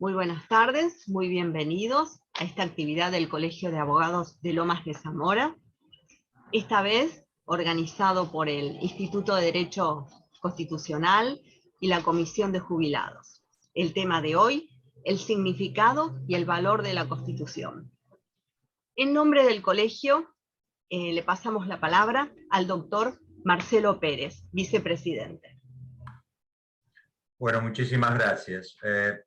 Muy buenas tardes, muy bienvenidos a esta actividad del Colegio de Abogados de Lomas de Zamora, esta vez organizado por el Instituto de Derecho Constitucional y la Comisión de Jubilados. El tema de hoy, el significado y el valor de la Constitución. En nombre del colegio, le pasamos la palabra al doctor Marcelo Pérez, vicepresidente. Bueno, muchísimas gracias.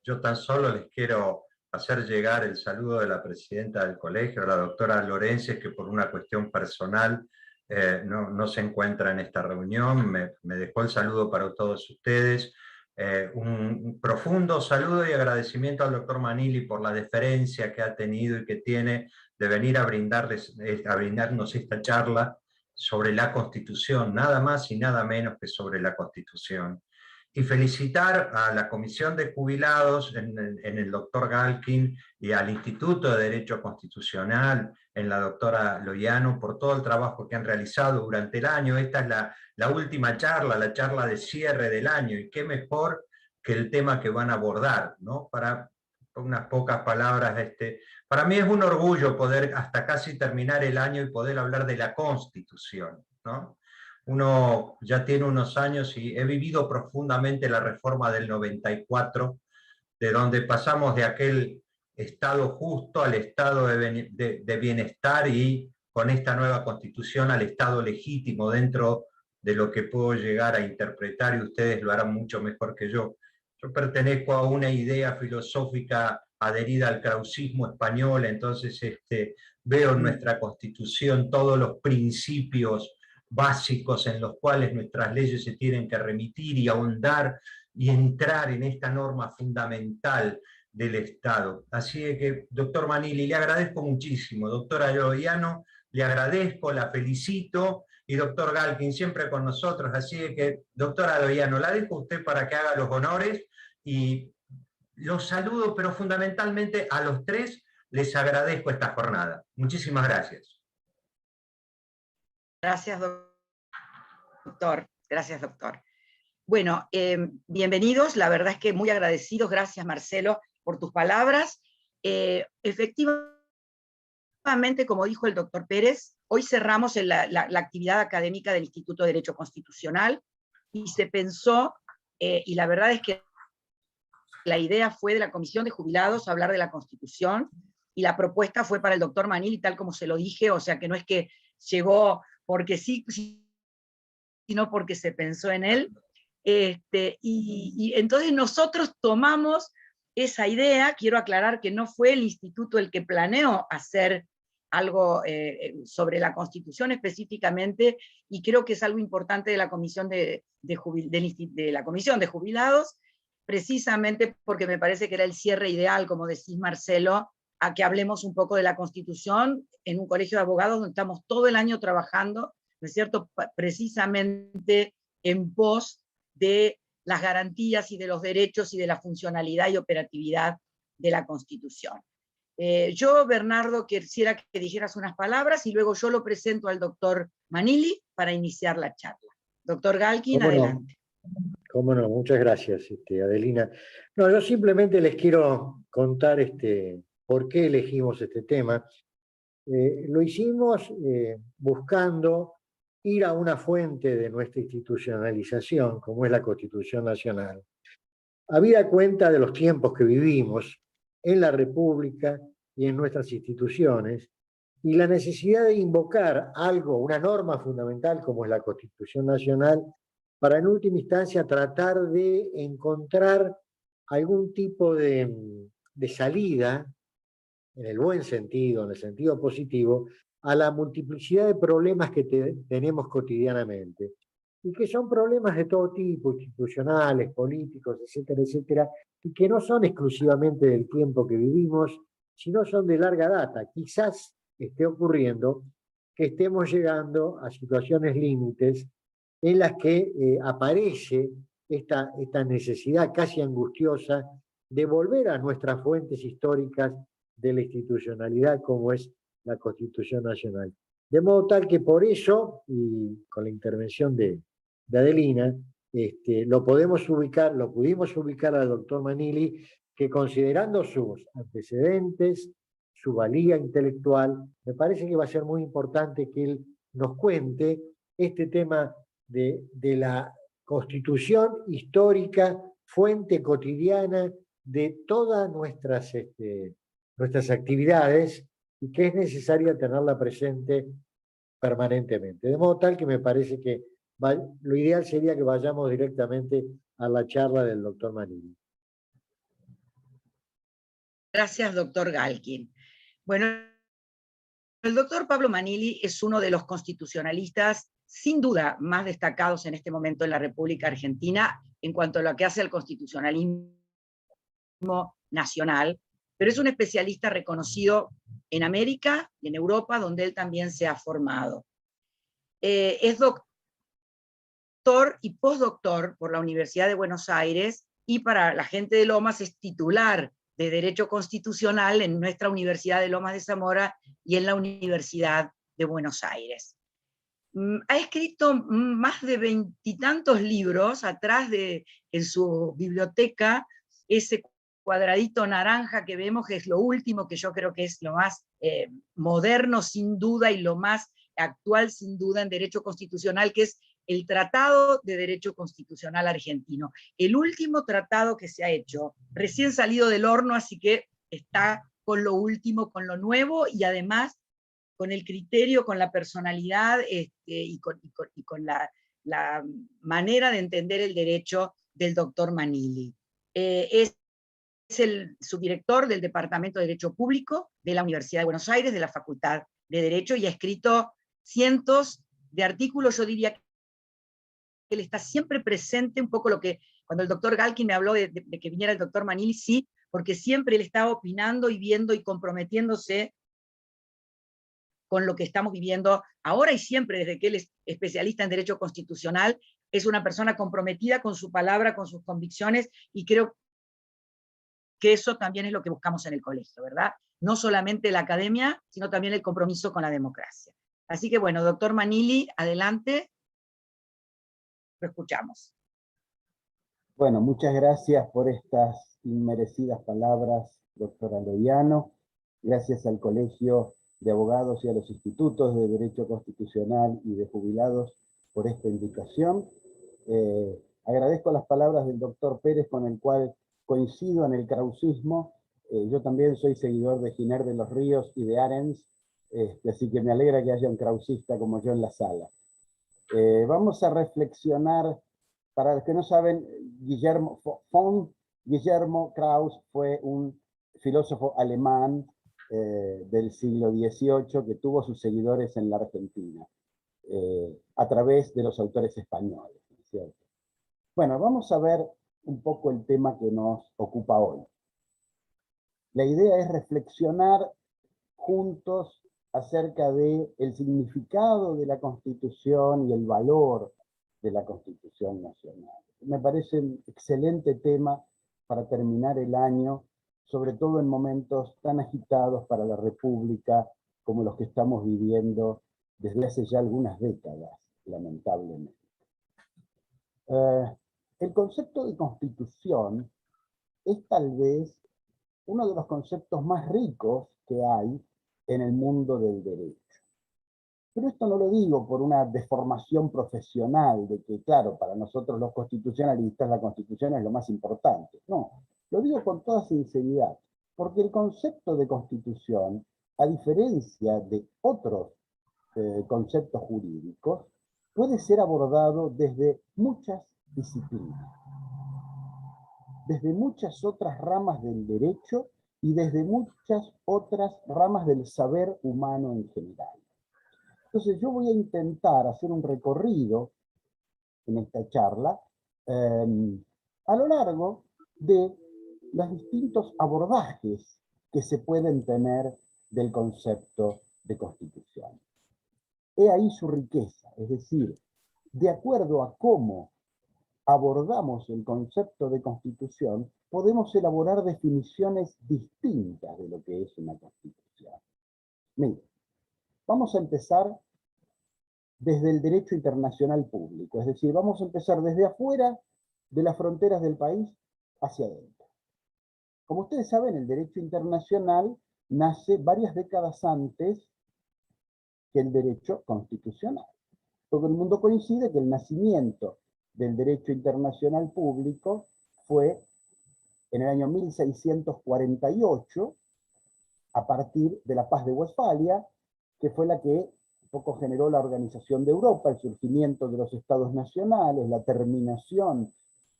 Yo tan solo les quiero hacer llegar el saludo de la presidenta del colegio, la doctora Lorences, que por una cuestión personal no se encuentra en esta reunión. Me dejó el saludo para todos ustedes. Un profundo saludo y agradecimiento al doctor Manili por la deferencia que ha tenido y que tiene de venir a brindarnos esta charla sobre la Constitución, nada más y nada menos que sobre la Constitución. Y felicitar a la Comisión de Jubilados en el doctor Galkin y al Instituto de Derecho Constitucional en la doctora Loiano por todo el trabajo que han realizado durante el año. Esta es la última charla, la charla de cierre del año, y qué mejor que el tema que van a abordar, ¿no? Para unas pocas palabras, para mí es un orgullo poder hasta casi terminar el año y poder hablar de la Constitución, ¿no? Uno ya tiene unos años y he vivido profundamente la reforma del 94, de donde pasamos de aquel Estado justo al Estado de bienestar, y con esta nueva Constitución al Estado legítimo, dentro de lo que puedo llegar a interpretar, y ustedes lo harán mucho mejor que yo. Yo pertenezco a una idea filosófica adherida al krausismo español, entonces veo en nuestra Constitución todos los principios básicos en los cuales nuestras leyes se tienen que remitir y ahondar y entrar en esta norma fundamental del Estado. Así que, doctor Manili, le agradezco muchísimo. Doctora Loiano, le agradezco, la felicito, y doctor Galkin, siempre con nosotros. Así que, doctora Loiano, la dejo a usted para que haga los honores, y los saludo, pero fundamentalmente a los tres les agradezco esta jornada. Muchísimas gracias. Gracias, doctor. Gracias, doctor. Bueno, bienvenidos. La verdad es que muy agradecidos. Gracias, Marcelo, por tus palabras. Efectivamente, como dijo el doctor Pérez, hoy cerramos la actividad académica del Instituto de Derecho Constitucional y se pensó, y la verdad es que la idea fue de la Comisión de Jubilados hablar de la Constitución, y la propuesta fue para el doctor Manili, tal como se lo dije, o sea que no es que llegó porque sí, sino porque se pensó en él. Y entonces nosotros tomamos esa idea. Quiero aclarar que no fue el instituto el que planeó hacer algo sobre la Constitución específicamente, y creo que es algo importante de la Comisión de la Comisión de Jubilados, precisamente porque me parece que era el cierre ideal, como decís, Marcelo, a que hablemos un poco de la Constitución en un colegio de abogados donde estamos todo el año trabajando, ¿no es cierto?, precisamente en pos de las garantías y de los derechos y de la funcionalidad y operatividad de la Constitución. Yo, Bernardo, quisiera que dijeras unas palabras y luego yo lo presento al doctor Manili para iniciar la charla. Doctor Galkin, adelante. Cómo no, muchas gracias, Adelina. No, yo simplemente les quiero contar por qué elegimos este tema. Lo hicimos buscando ir a una fuente de nuestra institucionalización, como es la Constitución Nacional, habida cuenta de los tiempos que vivimos en la República y en nuestras instituciones, y la necesidad de invocar algo, una norma fundamental como es la Constitución Nacional, para en última instancia tratar de encontrar algún tipo de salida, en el buen sentido, en el sentido positivo, a la multiplicidad de problemas que tenemos cotidianamente, y que son problemas de todo tipo, institucionales, políticos, etcétera, etcétera, y que no son exclusivamente del tiempo que vivimos, sino son de larga data. Quizás esté ocurriendo que estemos llegando a situaciones límites en las que aparece esta necesidad casi angustiosa de volver a nuestras fuentes históricas de la institucionalidad, como es la Constitución Nacional. De modo tal que por eso, y con la intervención de Adelina, lo pudimos ubicar al doctor Manili que considerando sus antecedentes, su valía intelectual, me parece que va a ser muy importante que él nos cuente este tema de la constitución histórica, fuente cotidiana de todas nuestras actividades y que es necesaria tenerla presente permanentemente. De modo tal que me parece que lo ideal sería que vayamos directamente a la charla del doctor Manili. Gracias, doctor Galkin. Bueno, el doctor Pablo Manili es uno de los constitucionalistas, sin duda, más destacados en este momento en la República Argentina en cuanto a lo que hace al constitucionalismo nacional, pero es un especialista reconocido en América y en Europa, donde él también se ha formado. Es doctor y postdoctor por la Universidad de Buenos Aires, y para la gente de Lomas es titular de Derecho Constitucional en nuestra Universidad de Lomas de Zamora y en la Universidad de Buenos Aires. Ha escrito más de 20 y tantos libros. Atrás en su biblioteca, ese cuadradito naranja que vemos, que es lo último, que yo creo que es lo más moderno sin duda y lo más actual sin duda en derecho constitucional, que es el Tratado de Derecho Constitucional Argentino. El último tratado que se ha hecho, recién salido del horno, así que está con lo último, con lo nuevo, y además con el criterio, con la personalidad y con la manera de entender el derecho del doctor Manili. Es el subdirector del Departamento de Derecho Público de la Universidad de Buenos Aires, de la Facultad de Derecho, y ha escrito cientos de artículos. Yo diría que él está siempre presente, un poco lo que, cuando el doctor Galkin me habló de que viniera el doctor Manili, sí, porque siempre él está opinando y viendo y comprometiéndose con lo que estamos viviendo ahora y siempre, desde que él es especialista en derecho constitucional, es una persona comprometida con su palabra, con sus convicciones, y creo que eso también es lo que buscamos en el colegio, ¿verdad? No solamente la academia, sino también el compromiso con la democracia. Así que bueno, doctor Manili, adelante, lo escuchamos. Bueno, muchas gracias por estas inmerecidas palabras, doctora Loiano. Gracias al Colegio de Abogados y a los institutos de Derecho Constitucional y de Jubilados por esta invitación. Agradezco las palabras del doctor Pérez, con el cual coincido en el krausismo. Yo también soy seguidor de Giner de los Ríos y de Arens, así que me alegra que haya un krausista como yo en la sala. Vamos a reflexionar. Para los que no saben, Guillermo Krauss fue un filósofo alemán del siglo XVIII que tuvo sus seguidores en la Argentina, a través de los autores españoles, ¿cierto? Bueno, vamos a ver un poco el tema que nos ocupa hoy. La idea es reflexionar juntos acerca del significado de la Constitución y el valor de la Constitución Nacional. Me parece un excelente tema para terminar el año, sobre todo en momentos tan agitados para la República como los que estamos viviendo desde hace ya algunas décadas, lamentablemente. El concepto de Constitución es tal vez uno de los conceptos más ricos que hay en el mundo del derecho. Pero esto no lo digo por una deformación profesional, de que, claro, para nosotros los constitucionalistas la Constitución es lo más importante. No, lo digo con toda sinceridad, porque el concepto de Constitución, a diferencia de otros conceptos jurídicos, puede ser abordado desde muchas disciplinas, desde muchas otras ramas del derecho y desde muchas otras ramas del saber humano en general. Entonces yo voy a intentar hacer un recorrido en esta charla a lo largo de los distintos abordajes que se pueden tener del concepto de Constitución. He ahí su riqueza, es decir, de acuerdo a cómo abordamos el concepto de Constitución, podemos elaborar definiciones distintas de lo que es una Constitución. Miren, vamos a empezar desde el derecho internacional público, es decir, vamos a empezar desde afuera de las fronteras del país hacia adentro. Como ustedes saben, el derecho internacional nace varias décadas antes que el derecho constitucional. Todo el mundo coincide que el nacimiento del derecho internacional público fue en el año 1648, a partir de la Paz de Westfalia, que fue la que un poco generó la organización de Europa, el surgimiento de los estados nacionales, la terminación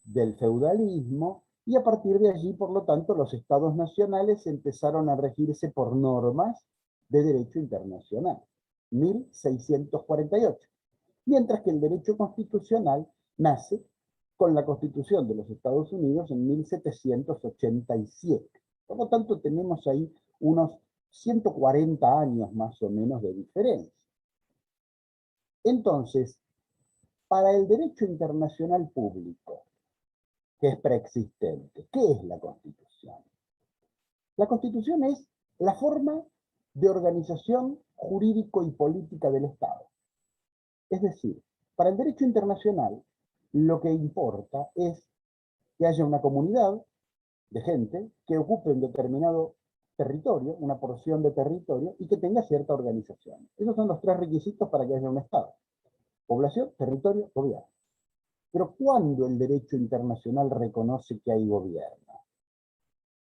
del feudalismo, y a partir de allí, por lo tanto, los estados nacionales empezaron a regirse por normas de derecho internacional. 1648. Mientras que el derecho constitucional nace con la Constitución de los Estados Unidos en 1787. Por lo tanto, tenemos ahí unos 140 años más o menos de diferencia. Entonces, para el derecho internacional público, que es preexistente, ¿qué es la Constitución? La Constitución es la forma de organización jurídico y política del Estado. Es decir, para el derecho internacional, lo que importa es que haya una comunidad de gente que ocupe un determinado territorio, una porción de territorio, y que tenga cierta organización. Esos son los tres requisitos para que haya un Estado: población, territorio, gobierno. Pero ¿cuándo el derecho internacional reconoce que hay gobierno?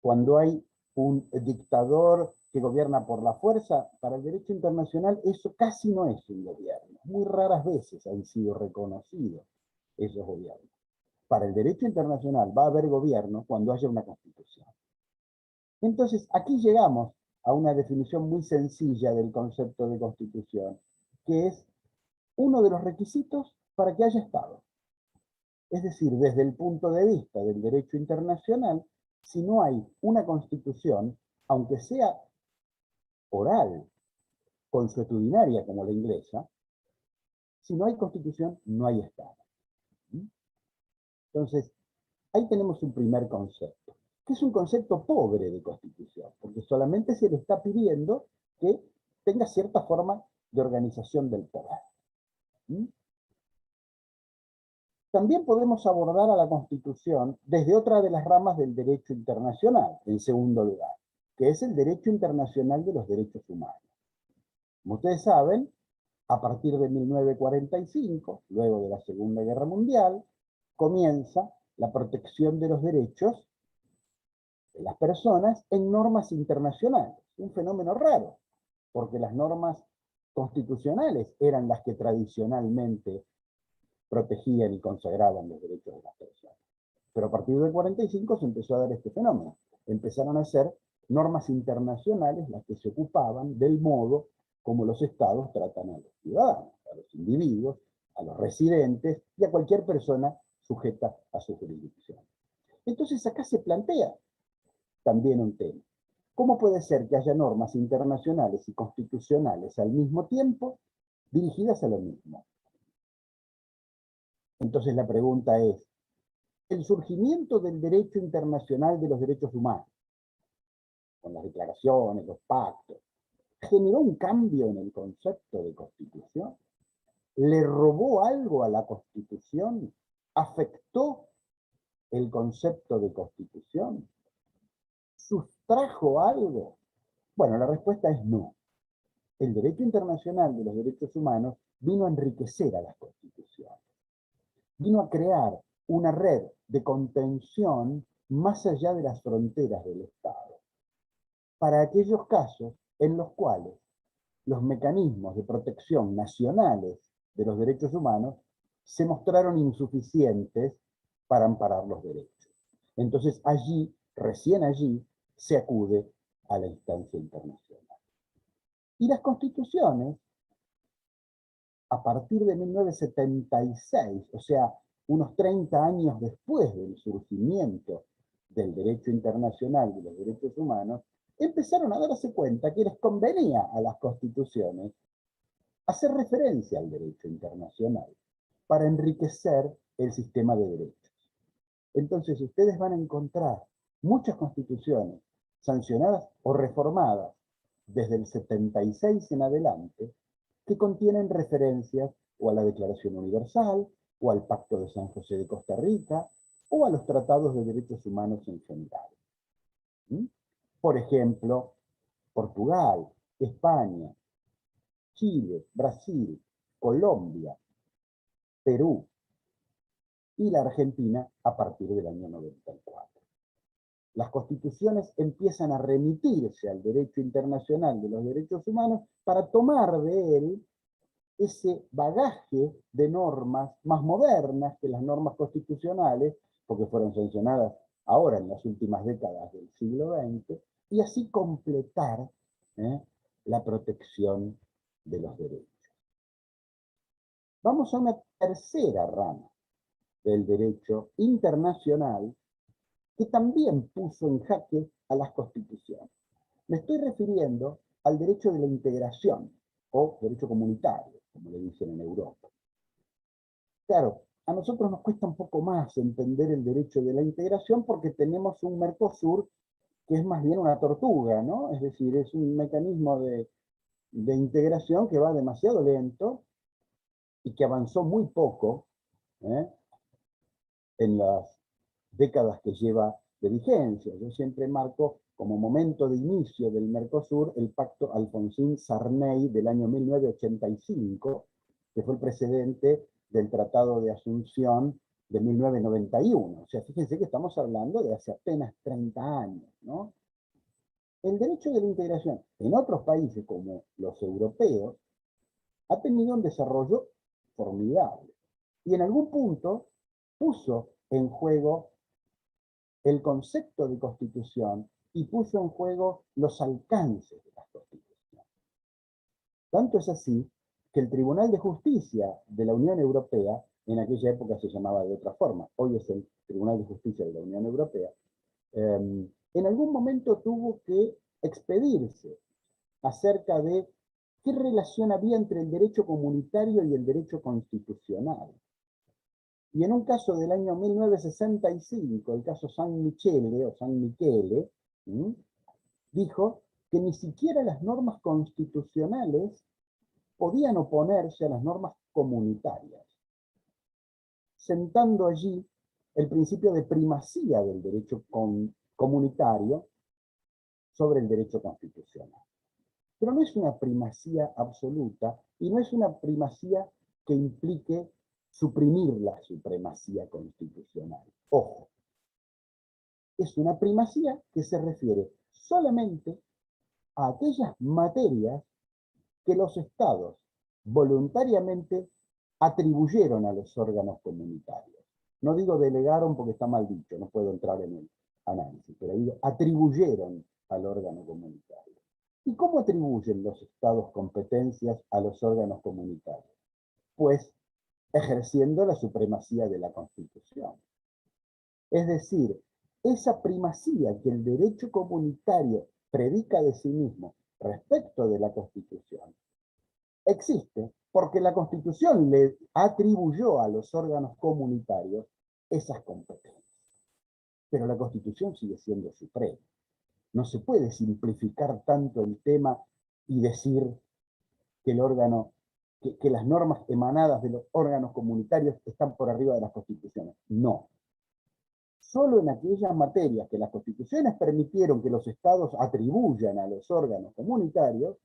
Cuando hay un dictador que gobierna por la fuerza. Para el derecho internacional eso casi no es un gobierno. Muy raras veces han sido reconocidos esos gobiernos. Para el derecho internacional va a haber gobierno cuando haya una constitución. Entonces, aquí llegamos a una definición muy sencilla del concepto de constitución, que es uno de los requisitos para que haya Estado. Es decir, desde el punto de vista del derecho internacional, si no hay una constitución, aunque sea oral, consuetudinaria como la inglesa, si no hay constitución, no hay Estado. Entonces, ahí tenemos un primer concepto, que es un concepto pobre de constitución, porque solamente se le está pidiendo que tenga cierta forma de organización del poder. También podemos abordar a la Constitución desde otra de las ramas del derecho internacional, en segundo lugar, que es el derecho internacional de los derechos humanos. Como ustedes saben, a partir de 1945, luego de la Segunda Guerra Mundial, comienza la protección de los derechos de las personas en normas internacionales. Un fenómeno raro, porque las normas constitucionales eran las que tradicionalmente protegían y consagraban los derechos de las personas. Pero a partir del 45 se empezó a dar este fenómeno. Empezaron a ser normas internacionales las que se ocupaban del modo como los estados tratan a los ciudadanos, a los individuos, a los residentes y a cualquier persona sujeta a su jurisdicción. Entonces acá se plantea también un tema. ¿Cómo puede ser que haya normas internacionales y constitucionales al mismo tiempo dirigidas a lo mismo? Entonces la pregunta es, el surgimiento del derecho internacional de los derechos humanos, con las declaraciones, los pactos, ¿generó un cambio en el concepto de constitución? ¿Le robó algo a la Constitución? ¿Afectó el concepto de constitución? ¿Sustrajo algo? Bueno, la respuesta es no. El derecho internacional de los derechos humanos vino a enriquecer a las constituciones. Vino a crear una red de contención más allá de las fronteras del Estado, para aquellos casos en los cuales los mecanismos de protección nacionales de los derechos humanos se mostraron insuficientes para amparar los derechos. Entonces allí, recién allí, se acude a la instancia internacional. Y las constituciones, a partir de 1976, o sea, unos 30 años después del surgimiento del derecho internacional de los derechos humanos, empezaron a darse cuenta que les convenía a las constituciones hacer referencia al derecho internacional para enriquecer el sistema de derechos. Entonces ustedes van a encontrar muchas constituciones sancionadas o reformadas desde el 76 en adelante que contienen referencias o a la Declaración Universal, o al Pacto de San José de Costa Rica, o a los tratados de derechos humanos en general. ¿Mm? Por ejemplo, Portugal, España, Chile, Brasil, Colombia, Perú y la Argentina a partir del año 94. Las constituciones empiezan a remitirse al derecho internacional de los derechos humanos para tomar de él ese bagaje de normas más modernas que las normas constitucionales, porque fueron sancionadas ahora en las últimas décadas del siglo XX, y así completar la protección de los derechos. Vamos a una tercera rama del derecho internacional que también puso en jaque a las constituciones. Me estoy refiriendo al derecho de la integración, o derecho comunitario, como le dicen en Europa. Claro, a nosotros nos cuesta un poco más entender el derecho de la integración porque tenemos un Mercosur que es más bien una tortuga, ¿no? Es decir, es un mecanismo de integración que va demasiado lento y que avanzó muy poco en las décadas que lleva de vigencia. Yo siempre marco como momento de inicio del Mercosur el pacto Alfonsín-Sarney del año 1985, que fue el precedente del Tratado de Asunción de 1991. O sea, fíjense que estamos hablando de hace apenas 30 años, ¿no? El derecho de la integración en otros países como los europeos ha tenido un desarrollo formidable y en algún punto puso en juego el concepto de constitución y puso en juego los alcances de las constituciones. Tanto es así que el Tribunal de Justicia de la Unión Europea, en aquella época se llamaba de otra forma, hoy es el Tribunal de Justicia de la Unión Europea, en algún momento tuvo que expedirse acerca de qué relación había entre el derecho comunitario y el derecho constitucional. Y en un caso del año 1965, el caso San Michele, o San Michele, dijo que ni siquiera las normas constitucionales podían oponerse a las normas comunitarias, sentando allí el principio de primacía del derecho comunitario sobre el derecho constitucional. Pero no es una primacía absoluta y no es una primacía que implique suprimir la supremacía constitucional. Ojo, es una primacía que se refiere solamente a aquellas materias que los estados voluntariamente atribuyeron a los órganos comunitarios. No digo delegaron porque está mal dicho, no puedo entrar en el análisis, pero digo atribuyeron al órgano comunitario. ¿Y cómo atribuyen los estados competencias a los órganos comunitarios? Pues ejerciendo la supremacía de la Constitución. Es decir, esa primacía que el derecho comunitario predica de sí mismo respecto de la Constitución, existe porque la Constitución le atribuyó a los órganos comunitarios esas competencias. Pero la Constitución sigue siendo suprema. No se puede simplificar tanto el tema y decir que el órgano, que las normas emanadas de los órganos comunitarios están por arriba de las constituciones. No. Solo en aquellas materias que las constituciones permitieron que los estados atribuyan a los órganos comunitarios,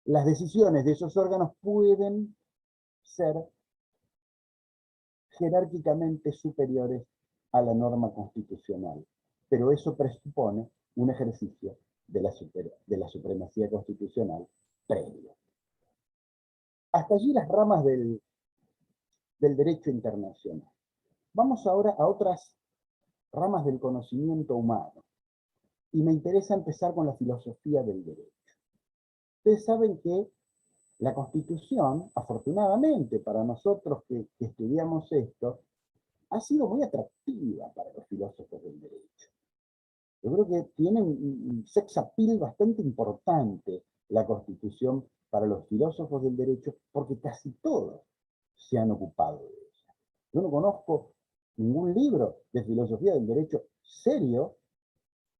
las decisiones de esos órganos pueden ser jerárquicamente superiores a la norma constitucional. Pero eso presupone un ejercicio de la supremacía constitucional previo. Hasta allí las ramas del derecho internacional. Vamos ahora a otras ramas del conocimiento humano. Y me interesa empezar con la filosofía del derecho. Ustedes saben que la Constitución, afortunadamente para nosotros que estudiamos esto, ha sido muy atractiva para los filósofos del derecho. Yo creo que tiene un sex appeal bastante importante la Constitución para los filósofos del derecho, porque casi todos se han ocupado de ella. Yo no conozco ningún libro de filosofía del derecho serio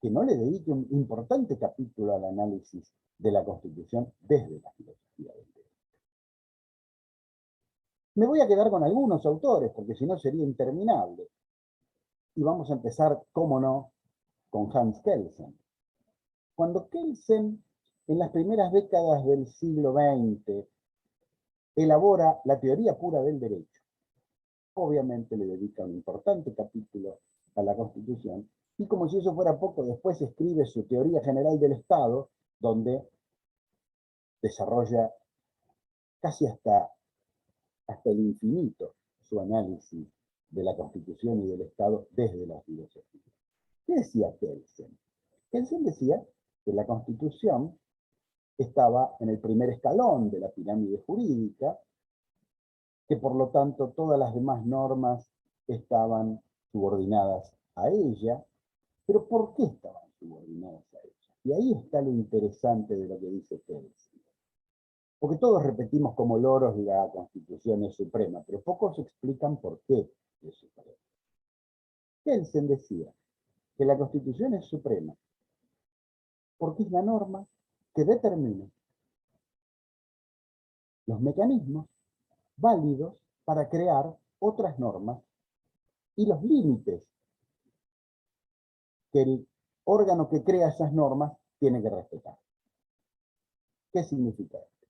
que no le dedique un importante capítulo al análisis de la Constitución desde la filosofía del derecho. Me voy a quedar con algunos autores, porque si no sería interminable. Y vamos a empezar, cómo no, con Hans Kelsen. Cuando Kelsen, en las primeras décadas del siglo XX, elabora la teoría pura del derecho, obviamente le dedica un importante capítulo a la Constitución, y como si eso fuera poco, después escribe su teoría general del Estado, donde desarrolla casi hasta el infinito su análisis de la Constitución y del Estado desde la filosofía. ¿Qué decía Kelsen? Kelsen decía que la Constitución estaba en el primer escalón de la pirámide jurídica, que por lo tanto todas las demás normas estaban subordinadas a ella. Pero ¿por qué estaban subordinadas a ella? Y ahí está lo interesante de lo que dice Kelsen. Porque todos repetimos como loros la Constitución es suprema, pero pocos explican por qué es suprema. Kelsen decía que la Constitución es suprema porque es la norma que determina los mecanismos válidos para crear otras normas y los límites que el órgano que crea esas normas tiene que respetar. ¿Qué significa esto?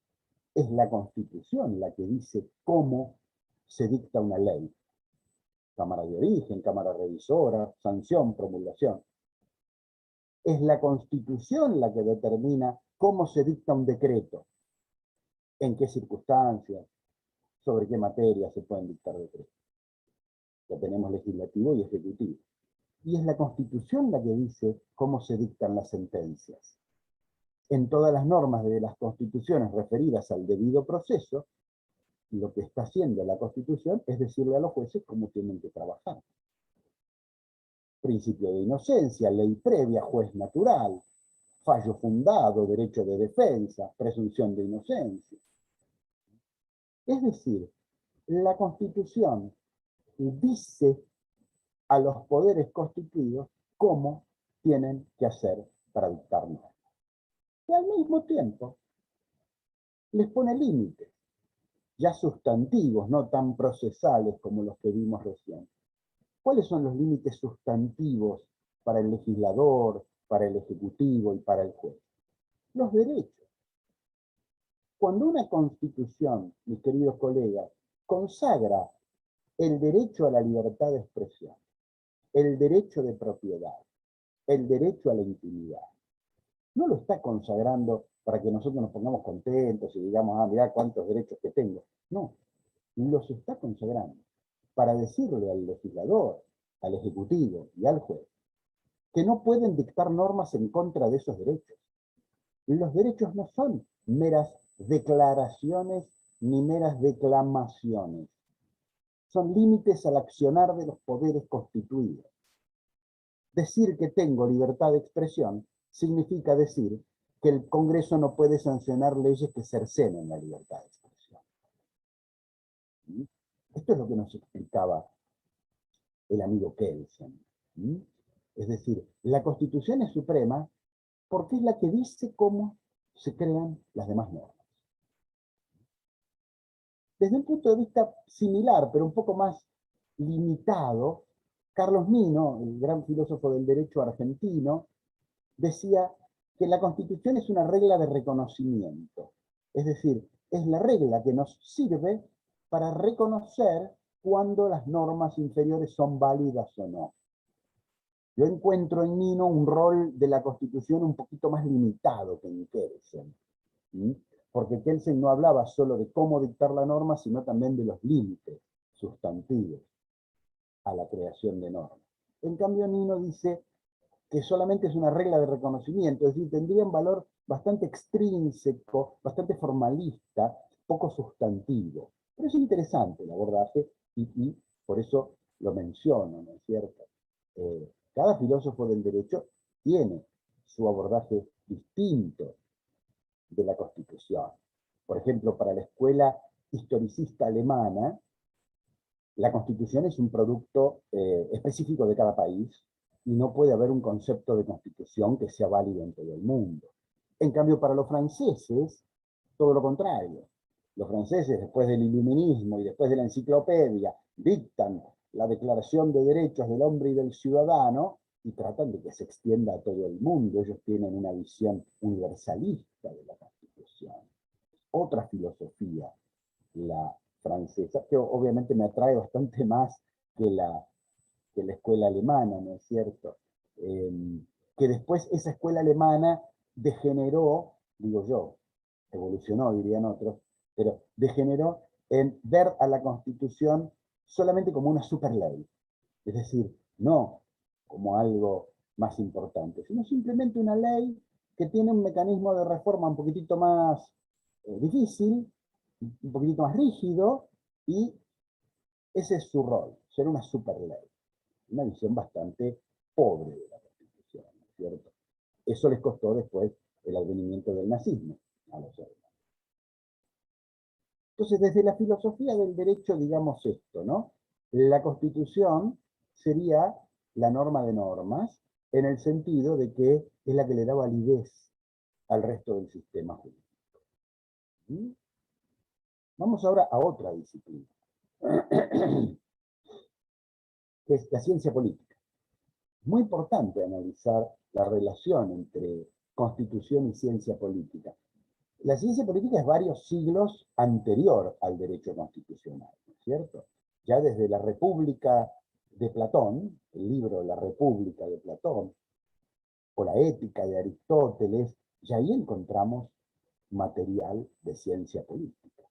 Es la Constitución la que dice cómo se dicta una ley. Cámara de origen, Cámara revisora, sanción, promulgación. Es la Constitución la que determina cómo se dicta un decreto, en qué circunstancias, sobre qué materias se pueden dictar decretos. Ya tenemos legislativo y ejecutivo. Y es la Constitución la que dice cómo se dictan las sentencias. En todas las normas de las constituciones referidas al debido proceso, lo que está haciendo la Constitución es decirle a los jueces cómo tienen que trabajar. Principio de inocencia, ley previa, juez natural, fallo fundado, derecho de defensa, presunción de inocencia. Es decir, la Constitución dice a los poderes constituidos cómo tienen que hacer para dictar normas. Y al mismo tiempo les pone límites, ya sustantivos, no tan procesales como los que vimos recién. ¿Cuáles son los límites sustantivos para el legislador, para el ejecutivo y para el juez? Los derechos. Cuando una constitución, mis queridos colegas, consagra el derecho a la libertad de expresión, el derecho de propiedad, el derecho a la intimidad, no lo está consagrando para que nosotros nos pongamos contentos y digamos, ah, mirá cuántos derechos que tengo. No, los está consagrando para decirle al legislador, al ejecutivo y al juez que no pueden dictar normas en contra de esos derechos. Los derechos no son meras declaraciones ni meras declamaciones. Son límites al accionar de los poderes constituidos. Decir que tengo libertad de expresión significa decir que el Congreso no puede sancionar leyes que cercenen la libertad de expresión. Esto es lo que nos explicaba el amigo Kelsen. Es decir, la Constitución es suprema porque es la que dice cómo se crean las demás normas. Desde un punto de vista similar, pero un poco más limitado, Carlos Nino, el gran filósofo del derecho argentino, decía que la Constitución es una regla de reconocimiento. Es decir, es la regla que nos sirve para reconocer cuándo las normas inferiores son válidas o no. Yo encuentro en Nino un rol de la Constitución un poquito más limitado que en Kelsen. Porque Kelsen no hablaba solo de cómo dictar la norma, sino también de los límites sustantivos a la creación de normas. En cambio, Nino dice que solamente es una regla de reconocimiento, es decir, tendría un valor bastante extrínseco, bastante formalista, poco sustantivo. Pero es interesante el abordaje y por eso lo menciono, ¿no es cierto? Cada filósofo del derecho tiene su abordaje distinto de la Constitución. Por ejemplo, para la escuela historicista alemana, la Constitución es un producto específico de cada país y no puede haber un concepto de Constitución que sea válido en todo el mundo. En cambio, para los franceses, todo lo contrario. Los franceses, después del iluminismo y después de la enciclopedia, dictan la Declaración de Derechos del Hombre y del Ciudadano, y tratan de que se extienda a todo el mundo. Ellos tienen una visión universalista de la Constitución. Otra filosofía, la francesa, que obviamente me atrae bastante más que la escuela alemana, ¿no es cierto? Que después esa escuela alemana degeneró, digo yo, evolucionó, dirían otros, pero degeneró en ver a la Constitución solamente como una superley. Es decir, no como algo más importante, sino simplemente una ley que tiene un mecanismo de reforma un poquitito más difícil, un poquitito más rígido, y ese es su rol, ser una superley. Una visión bastante pobre de la Constitución, ¿no es cierto? Eso les costó después el advenimiento del nazismo a los alemanes. Entonces, desde la filosofía del derecho, digamos esto, ¿no? La Constitución sería la norma de normas, en el sentido de que es la que le da validez al resto del sistema jurídico. ¿Mm? Vamos ahora a otra disciplina, que es la ciencia política. Muy importante analizar la relación entre Constitución y ciencia política. La ciencia política es varios siglos anterior al derecho constitucional, ¿no es cierto? Ya desde la República de Platón, el libro La República de Platón, o la Ética de Aristóteles, ya ahí encontramos material de ciencia política.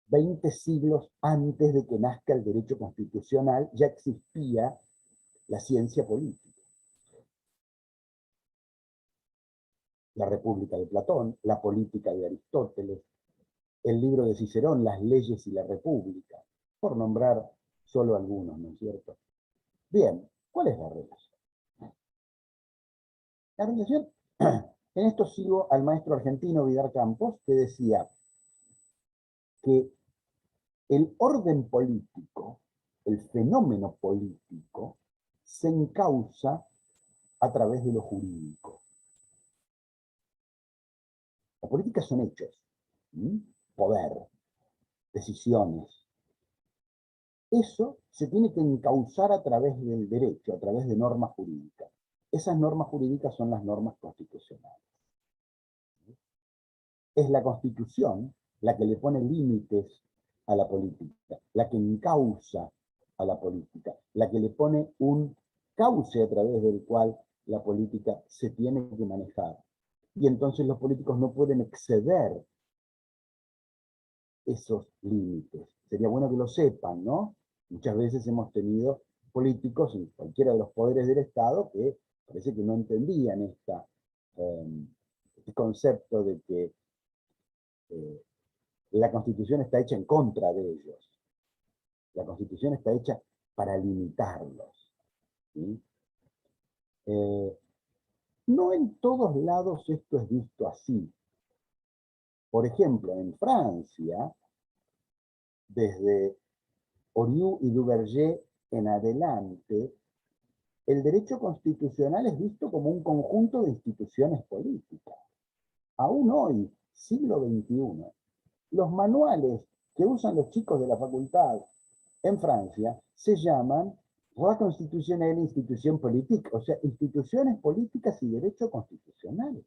20 siglos antes de que nazca el derecho constitucional ya existía la ciencia política. La República de Platón, la Política de Aristóteles, el libro de Cicerón, Las leyes y la República, por nombrar solo algunos, ¿no es cierto? Bien, ¿cuál es la relación? La relación, en esto sigo al maestro argentino Vidar Campos, que decía que el orden político, el fenómeno político, se encausa a través de lo jurídico. La política son hechos, poder, decisiones. Eso se tiene que encauzar a través del derecho, a través de normas jurídicas. Esas normas jurídicas son las normas constitucionales. Es la Constitución la que le pone límites a la política, la que encausa a la política, la que le pone un cauce a través del cual la política se tiene que manejar. Y entonces los políticos no pueden exceder esos límites. Sería bueno que lo sepan, ¿no? Muchas veces hemos tenido políticos en cualquiera de los poderes del Estado que parece que no entendían este concepto de que la Constitución está hecha en contra de ellos. La Constitución está hecha para limitarlos. ¿Sí? No en todos lados esto es visto así. Por ejemplo, en Francia, desde Oriou y Duverger en adelante, el derecho constitucional es visto como un conjunto de instituciones políticas. Aún hoy, siglo XXI, los manuales que usan los chicos de la facultad en Francia se llaman Droit constitutionnel, institución política, o sea, instituciones políticas y derecho constitucional.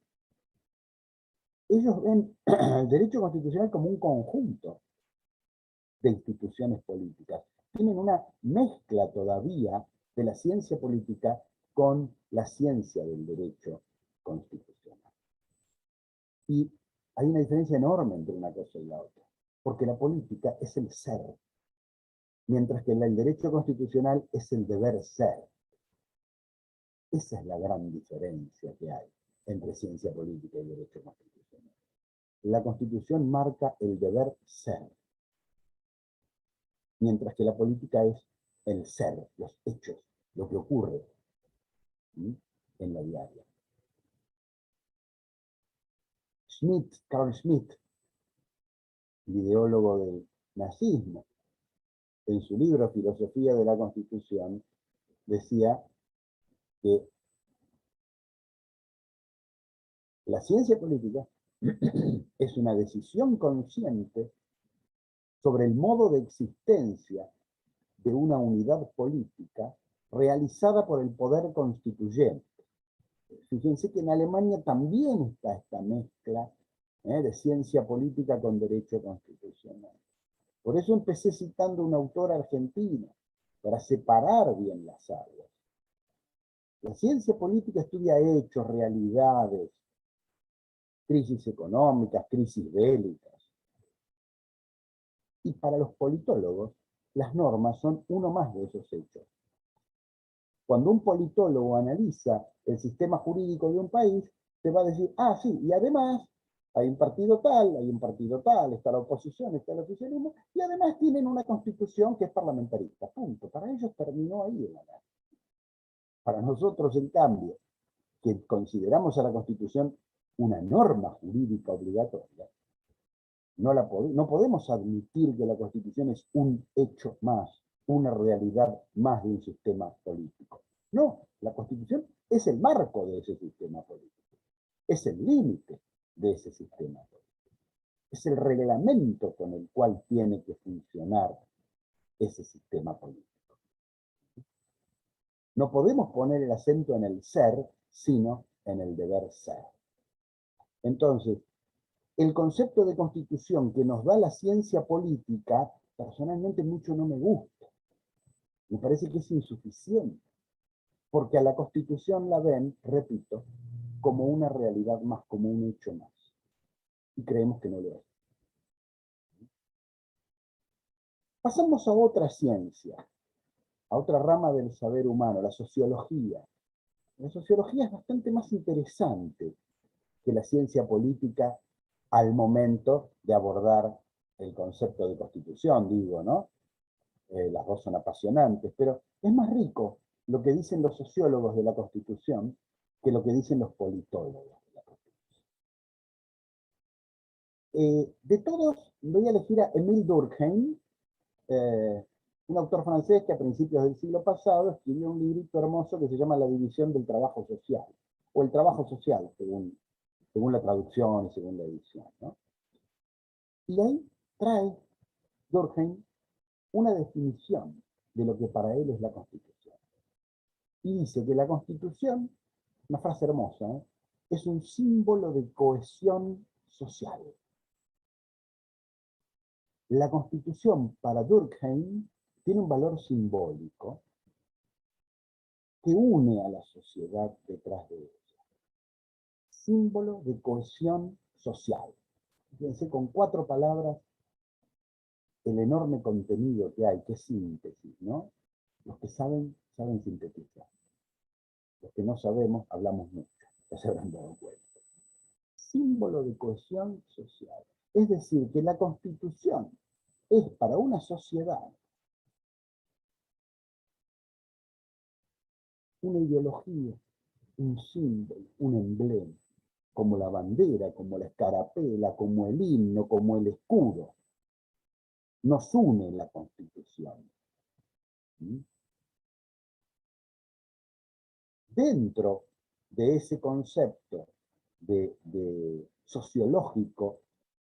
Ellos ven el derecho constitucional como un conjunto de instituciones políticas. Tienen una mezcla todavía de la ciencia política con la ciencia del derecho constitucional. Y hay una diferencia enorme entre una cosa y la otra, porque la política es el ser, mientras que el derecho constitucional es el deber ser. Esa es la gran diferencia que hay entre ciencia política y derecho constitucional. La Constitución marca el deber ser, mientras que la política es el ser, los hechos, lo que ocurre en la diaria. Carl Schmitt, el ideólogo del nazismo, en su libro Filosofía de la Constitución, decía que la ciencia política es una decisión consciente sobre el modo de existencia de una unidad política realizada por el poder constituyente. Fíjense que en Alemania también está esta mezcla de ciencia política con derecho constitucional. Por eso empecé citando un autor argentino, para separar bien las aguas. La ciencia política estudia hechos, realidades, crisis económicas, crisis bélicas. Y para los politólogos, las normas son uno más de esos hechos. Cuando un politólogo analiza el sistema jurídico de un país, te va a decir, ah, sí, y además hay un partido tal, está la oposición, está el oficialismo, y además tienen una constitución que es parlamentarista. Punto. Para ellos terminó ahí el análisis. Para nosotros, en cambio, que consideramos a la Constitución una norma jurídica obligatoria, no podemos admitir que la Constitución es un hecho más, una realidad más de un sistema político. No, la Constitución es el marco de ese sistema político, es el límite de ese sistema político, es el reglamento con el cual tiene que funcionar ese sistema político. No podemos poner el acento en el ser, sino en el deber ser. Entonces, el concepto de constitución que nos da la ciencia política, personalmente mucho no me gusta. Me parece que es insuficiente, porque a la constitución la ven, repito, como una realidad más, como un hecho más. Y creemos que no lo es. Pasamos a otra ciencia, a otra rama del saber humano, la sociología. La sociología es bastante más interesante que la ciencia política al momento de abordar el concepto de constitución, digo, ¿no? Las dos son apasionantes, pero es más rico lo que dicen los sociólogos de la Constitución que lo que dicen los politólogos de la Constitución. De todos, voy a elegir a Émile Durkheim, un autor francés que a principios del siglo pasado escribió un librito hermoso que se llama La división del trabajo social, o el trabajo social, según la traducción y según la edición, ¿no? Y ahí trae Durkheim una definición de lo que para él es la Constitución. Y dice que la Constitución, una frase hermosa, es un símbolo de cohesión social. La Constitución para Durkheim tiene un valor simbólico que une a la sociedad detrás de ella. Símbolo de cohesión social. Fíjense, con 4 palabras, el enorme contenido que hay, que es síntesis, ¿no? Los que saben, saben sintetizar. Los que no sabemos, hablamos mucho, ya se habrán dado cuenta. Símbolo de cohesión social. Es decir, que la Constitución es para una sociedad una ideología, un símbolo, un emblema, como la bandera, como la escarapela, como el himno, como el escudo. Nos une la Constitución. ¿Sí? Dentro de ese concepto de sociológico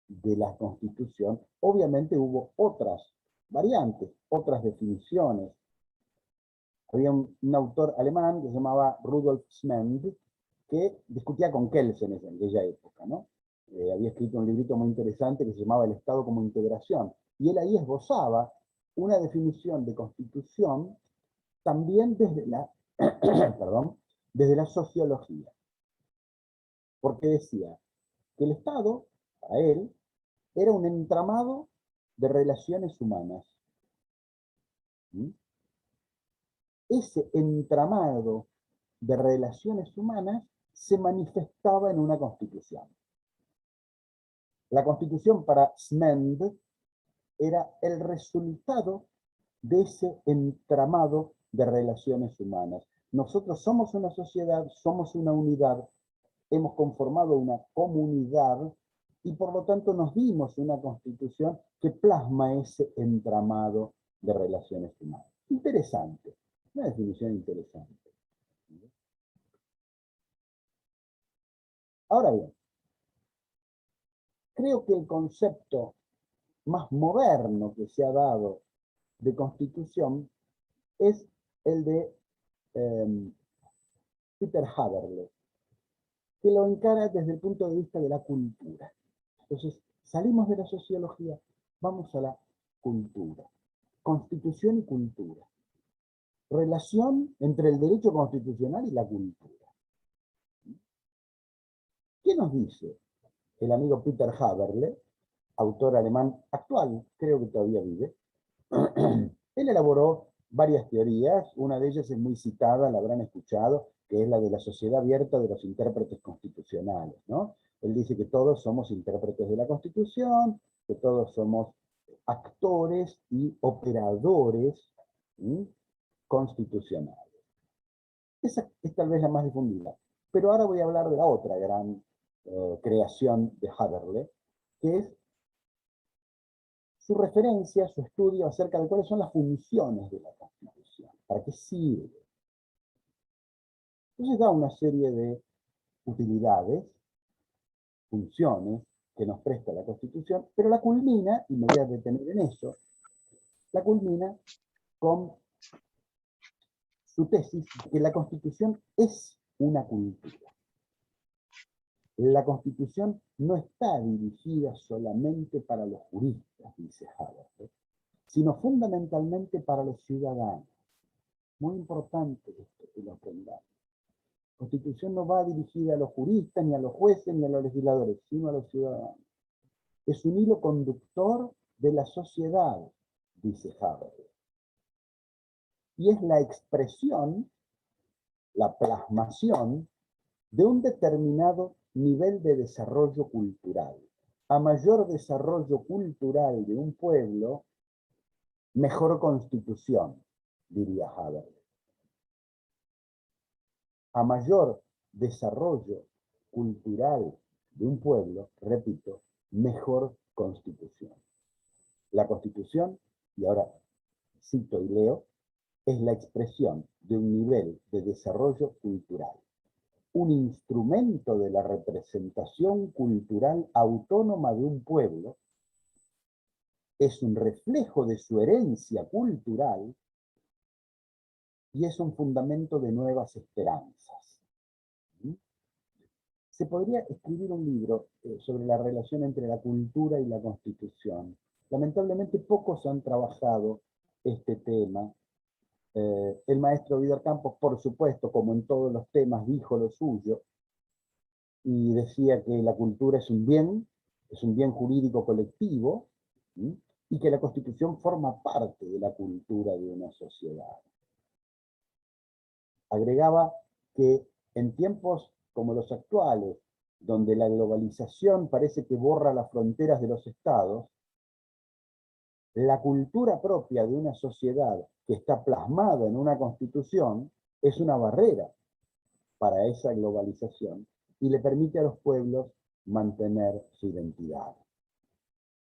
de la Constitución, obviamente hubo otras variantes, otras definiciones. Había un autor alemán que se llamaba Rudolf Smend, que discutía con Kelsen en aquella época, ¿no? Había escrito un librito muy interesante que se llamaba El Estado como Integración, y él ahí esbozaba una definición de constitución también desde la, perdón, desde la sociología. Porque decía que el Estado, para él, era un entramado de relaciones humanas. ¿Sí? Ese entramado de relaciones humanas se manifestaba en una constitución. La constitución para Smend era el resultado de ese entramado de relaciones humanas. Nosotros somos una sociedad, somos una unidad, hemos conformado una comunidad y por lo tanto nos dimos una constitución que plasma ese entramado de relaciones humanas. Interesante, una definición interesante. Ahora bien, creo que el concepto más moderno que se ha dado de constitución es el de Peter Haberle, que lo encara desde el punto de vista de la cultura. Entonces, salimos de la sociología, vamos a la cultura. Constitución y cultura. Relación entre el derecho constitucional y la cultura. ¿Qué nos dice el amigo Peter Haberle, autor alemán actual, creo que todavía vive? Él elaboró varias teorías, una de ellas es muy citada, la habrán escuchado, que es la de la sociedad abierta de los intérpretes constitucionales, ¿no? Él dice que todos somos intérpretes de la Constitución, que todos somos actores y operadores constitucionales. Esa es tal vez la más difundida. Pero ahora voy a hablar de la otra gran creación de Haberle, que es su referencia, su estudio acerca de cuáles son las funciones de la Constitución, para qué sirve. Entonces da una serie de utilidades, funciones que nos presta la Constitución, pero la culmina, y me voy a detener en eso, la culmina con su tesis que la Constitución es una cultura. La Constitución no está dirigida solamente para los juristas, dice Haberle, sino fundamentalmente para los ciudadanos. Muy importante esto que lo aprendamos. La Constitución no va dirigida a los juristas, ni a los jueces, ni a los legisladores, sino a los ciudadanos. Es un hilo conductor de la sociedad, dice Haberle. Y es la expresión, la plasmación de un determinado nivel de desarrollo cultural. A mayor desarrollo cultural de un pueblo, mejor constitución, diría Haberle. A mayor desarrollo cultural de un pueblo, repito, mejor constitución. La Constitución, y ahora cito y leo, es la expresión de un nivel de desarrollo cultural, un instrumento de la representación cultural autónoma de un pueblo, es un reflejo de su herencia cultural y es un fundamento de nuevas esperanzas. Se podría escribir un libro sobre la relación entre la cultura y la Constitución. Lamentablemente pocos han trabajado este tema. El maestro Vidal Campos, por supuesto, como en todos los temas, dijo lo suyo y decía que la cultura es un bien jurídico colectivo, ¿sí? Y que la Constitución forma parte de la cultura de una sociedad. Agregaba que en tiempos como los actuales, donde la globalización parece que borra las fronteras de los estados, la cultura propia de una sociedad que está plasmada en una Constitución es una barrera para esa globalización y le permite a los pueblos mantener su identidad.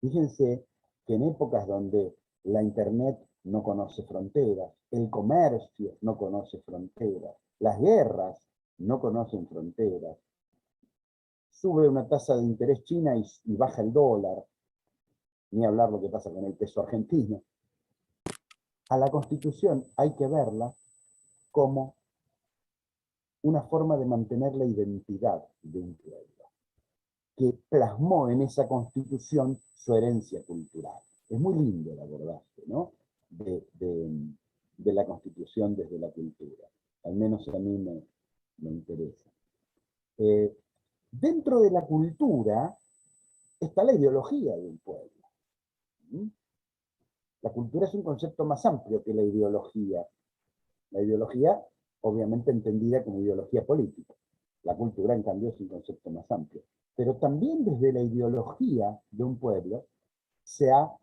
Fíjense que en épocas donde la Internet no conoce fronteras, el comercio no conoce fronteras, las guerras no conocen fronteras, sube una tasa de interés china y baja el dólar, ni hablar lo que pasa con el peso argentino. A la Constitución hay que verla como una forma de mantener la identidad de un pueblo, que plasmó en esa Constitución su herencia cultural. Es muy lindo el abordaje, ¿no? de la Constitución desde la cultura. Al menos a mí me interesa. Dentro de la cultura está la ideología de un pueblo. La cultura es un concepto más amplio que la ideología. La ideología, obviamente entendida como ideología política. La cultura, en cambio, es un concepto más amplio. Pero también desde la ideología de un pueblo se ha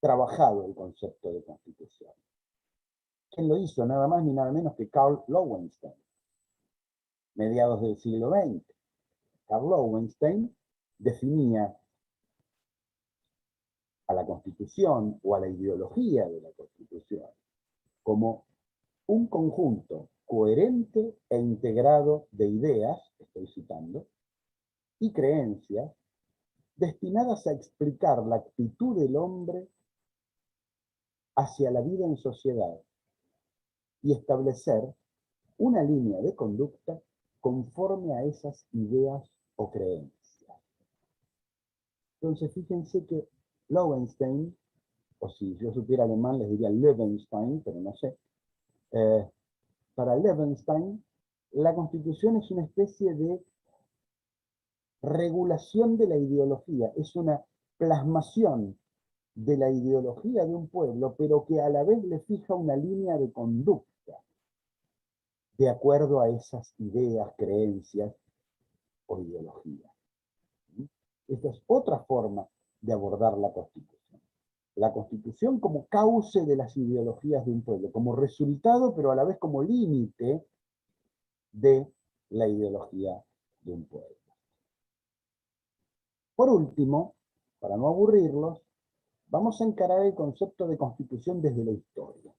trabajado el concepto de constitución. ¿Quién lo hizo? Nada más ni nada menos que Karl Lowenstein, mediados del siglo XX. Karl Lowenstein definía a la Constitución o a la ideología de la Constitución como un conjunto coherente e integrado de ideas, estoy citando, y creencias destinadas a explicar la actitud del hombre hacia la vida en sociedad y establecer una línea de conducta conforme a esas ideas o creencias. Entonces, fíjense que Lowenstein, o si yo supiera alemán les diría Löwenstein, pero no sé, para Löwenstein, la Constitución es una especie de regulación de la ideología, es una plasmación de la ideología de un pueblo, pero que a la vez le fija una línea de conducta de acuerdo a esas ideas, creencias o ideologías. Esta es otra forma de abordar la Constitución. La Constitución como cauce de las ideologías de un pueblo, como resultado, pero a la vez como límite de la ideología de un pueblo. Por último, para no aburrirlos, vamos a encarar el concepto de Constitución desde la historia,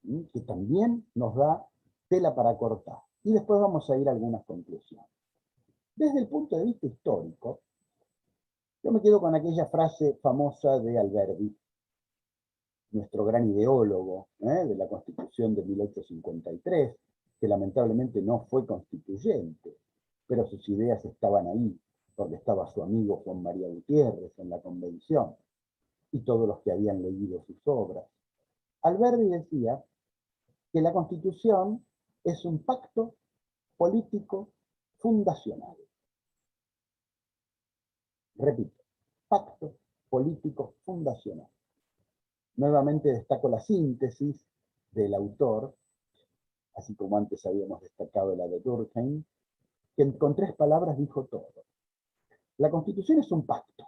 que también nos da tela para cortar. Y después vamos a ir a algunas conclusiones. Desde el punto de vista histórico, yo me quedo con aquella frase famosa de Alberti, nuestro gran ideólogo de la Constitución de 1853, que lamentablemente no fue constituyente, pero sus ideas estaban ahí, porque estaba su amigo Juan María Gutiérrez en la convención, y todos los que habían leído sus obras. Alberti decía que la Constitución es un pacto político fundacional. Repito, pacto político fundacional. Nuevamente destaco la síntesis del autor, así como antes habíamos destacado la de Durkheim, que con 3 palabras dijo todo. La Constitución es un pacto.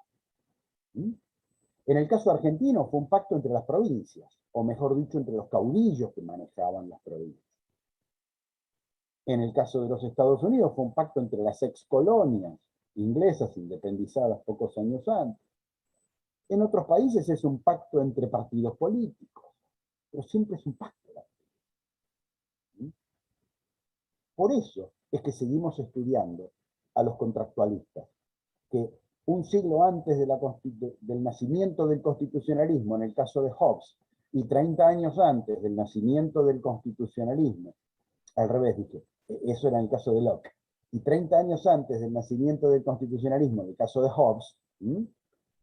En el caso argentino fue un pacto entre las provincias, o mejor dicho, entre los caudillos que manejaban las provincias. En el caso de los Estados Unidos fue un pacto entre las excolonias inglesas independizadas pocos años antes. En otros países es un pacto entre partidos políticos, pero siempre es un pacto. Por eso es que seguimos estudiando a los contractualistas, que un siglo antes del nacimiento del constitucionalismo, en el caso de Hobbes, y 30 años antes del nacimiento del constitucionalismo, al revés, dije, eso era en el caso de Locke, y 30 años antes del nacimiento del constitucionalismo, en el caso de Hobbes,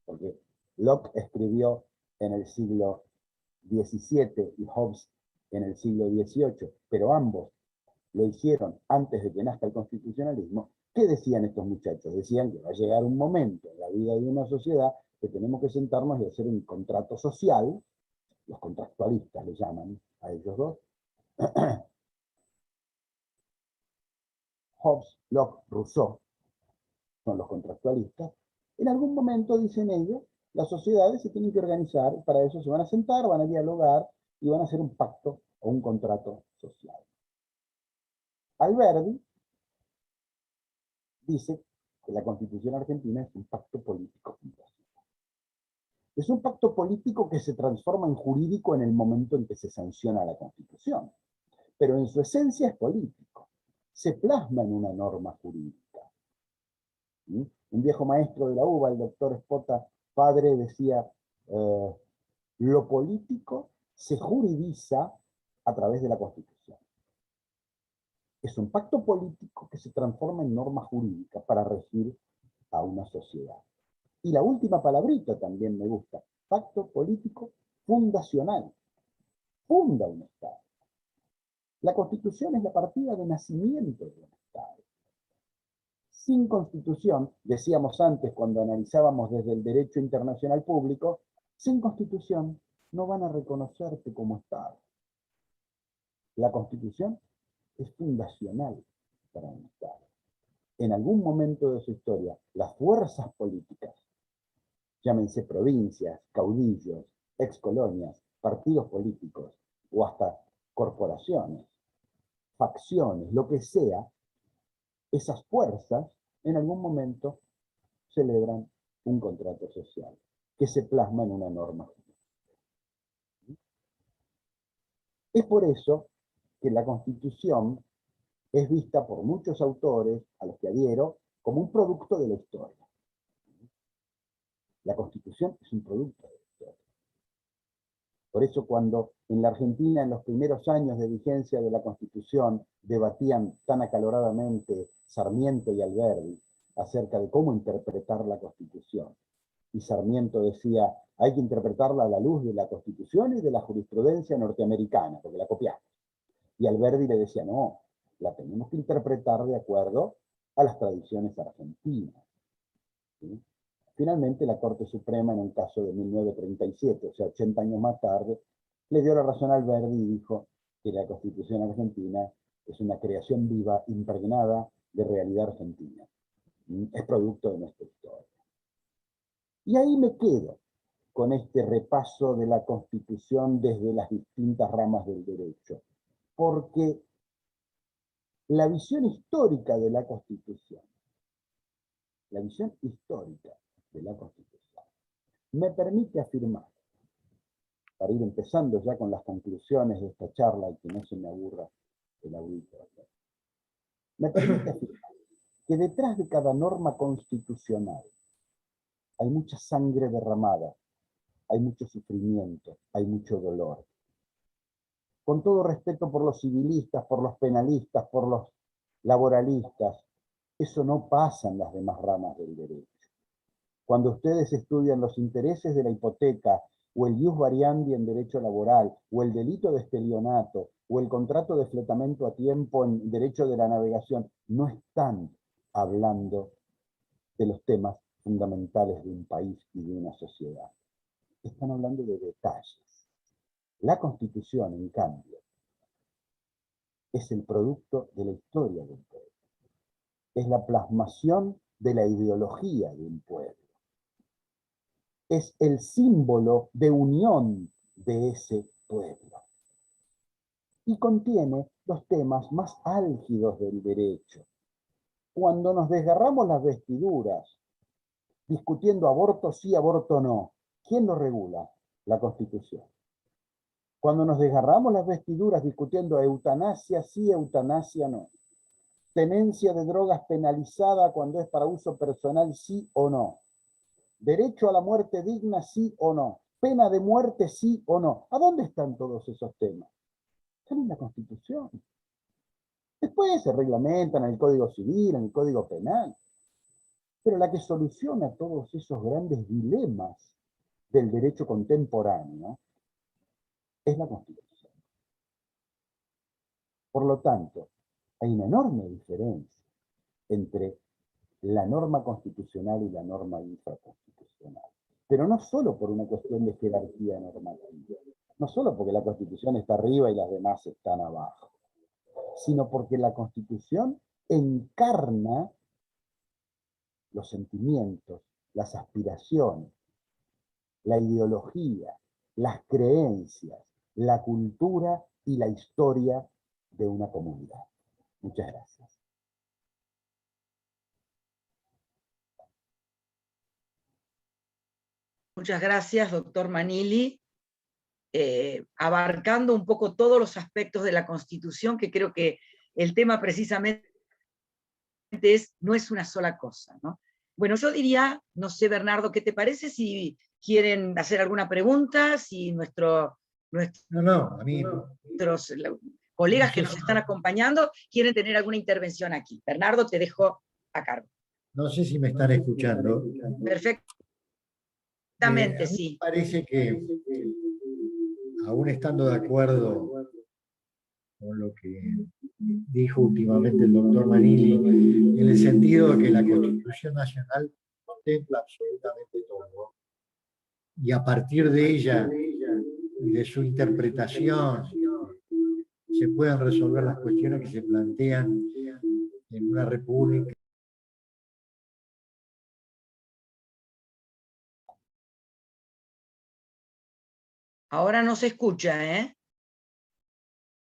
porque Locke escribió en el siglo XVII y Hobbes en el siglo XVIII, pero ambos lo hicieron antes de que nazca el constitucionalismo. ¿Qué decían estos muchachos? Decían que va a llegar un momento en la vida de una sociedad que tenemos que sentarnos y hacer un contrato social, los contractualistas le llaman a ellos dos, Hobbes, Locke, Rousseau, son los contractualistas. En algún momento, dicen ellos, las sociedades se tienen que organizar, para eso se van a sentar, van a dialogar y van a hacer un pacto o un contrato social. Alberti dice que la Constitución argentina es un pacto político fundacional. Es un pacto político que se transforma en jurídico en el momento en que se sanciona la Constitución, pero en su esencia es político. Se plasma en una norma jurídica. Un viejo maestro de la UBA, el doctor Espota Padre, decía, lo político se juridiza a través de la Constitución. Es un pacto político que se transforma en norma jurídica para regir a una sociedad. Y la última palabrita también me gusta, pacto político fundacional. Funda un Estado. La Constitución es la partida de nacimiento de un Estado. Sin Constitución, decíamos antes cuando analizábamos desde el derecho internacional público, sin Constitución no van a reconocerte como Estado. La Constitución es fundacional para un Estado. En algún momento de su historia, las fuerzas políticas, llámense provincias, caudillos, excolonias, partidos políticos o hasta corporaciones, facciones, lo que sea, esas fuerzas en algún momento celebran un contrato social que se plasma en una norma. Es por eso que la Constitución es vista por muchos autores, a los que adhiero, como un producto de la historia. La Constitución es un producto de la historia. Por eso cuando en la Argentina, en los primeros años de vigencia de la Constitución, debatían tan acaloradamente Sarmiento y Alberdi acerca de cómo interpretar la Constitución, y Sarmiento decía, hay que interpretarla a la luz de la Constitución y de la jurisprudencia norteamericana, porque la copiamos. Y Alberdi le decía, no, la tenemos que interpretar de acuerdo a las tradiciones argentinas. ¿Sí? Finalmente, la Corte Suprema, en un caso de 1937, o sea, 80 años más tarde, le dio la razón a Alberdi y dijo que la Constitución argentina es una creación viva, impregnada de realidad argentina. Es producto de nuestra historia. Y ahí me quedo con este repaso de la Constitución desde las distintas ramas del derecho, porque la visión histórica de la Constitución, me permite afirmar, para ir empezando ya con las conclusiones de esta charla y que no se me aburra el auditor, me permite afirmar que detrás de cada norma constitucional hay mucha sangre derramada, hay mucho sufrimiento, hay mucho dolor. Con todo respeto por los civilistas, por los penalistas, por los laboralistas, eso no pasa en las demás ramas del derecho. Cuando ustedes estudian los intereses de la hipoteca, o el ius variandi en derecho laboral, o el delito de estelionato, o el contrato de fletamento a tiempo en derecho de la navegación, no están hablando de los temas fundamentales de un país y de una sociedad. Están hablando de detalles. La Constitución, en cambio, es el producto de la historia del pueblo. Es la plasmación de la ideología de un pueblo. Es el símbolo de unión de ese pueblo. Y contiene los temas más álgidos del derecho. Cuando nos desgarramos las vestiduras, discutiendo aborto sí, aborto no, ¿quién lo regula? La Constitución. Cuando nos desgarramos las vestiduras discutiendo eutanasia sí, eutanasia no. Tenencia de drogas penalizada cuando es para uso personal sí o no. Derecho a la muerte digna sí o no. Pena de muerte sí o no. ¿A dónde están todos esos temas? Están en la Constitución. Después se reglamentan en el Código Civil, en el Código Penal. Pero la que soluciona todos esos grandes dilemas del derecho contemporáneo es la Constitución. Por lo tanto, hay una enorme diferencia entre la norma constitucional y la norma infraconstitucional. Pero no solo por una cuestión de jerarquía normativa, no solo porque la Constitución está arriba y las demás están abajo, sino porque la Constitución encarna los sentimientos, las aspiraciones, la ideología, las creencias, la cultura y la historia de una comunidad. Muchas gracias. Muchas gracias, doctor Manili, abarcando un poco todos los aspectos de la Constitución, que creo que el tema precisamente no es una sola cosa, ¿no? Bueno, yo diría, no sé, Bernardo, ¿qué te parece si quieren hacer alguna pregunta? Si nuestros a mí, colegas no que sé nos si, están acompañando quieren tener alguna intervención aquí. Bernardo, te dejo a cargo. no sé si me están escuchando. Perfectamente, A mí me sí. parece que, aún estando de acuerdo con lo que dijo últimamente el doctor Manili, en el sentido de que la Constitución Nacional contempla absolutamente todo, y a partir de ella y de su interpretación se pueden resolver las cuestiones que se plantean en una república. Ahora no se escucha, ¿eh?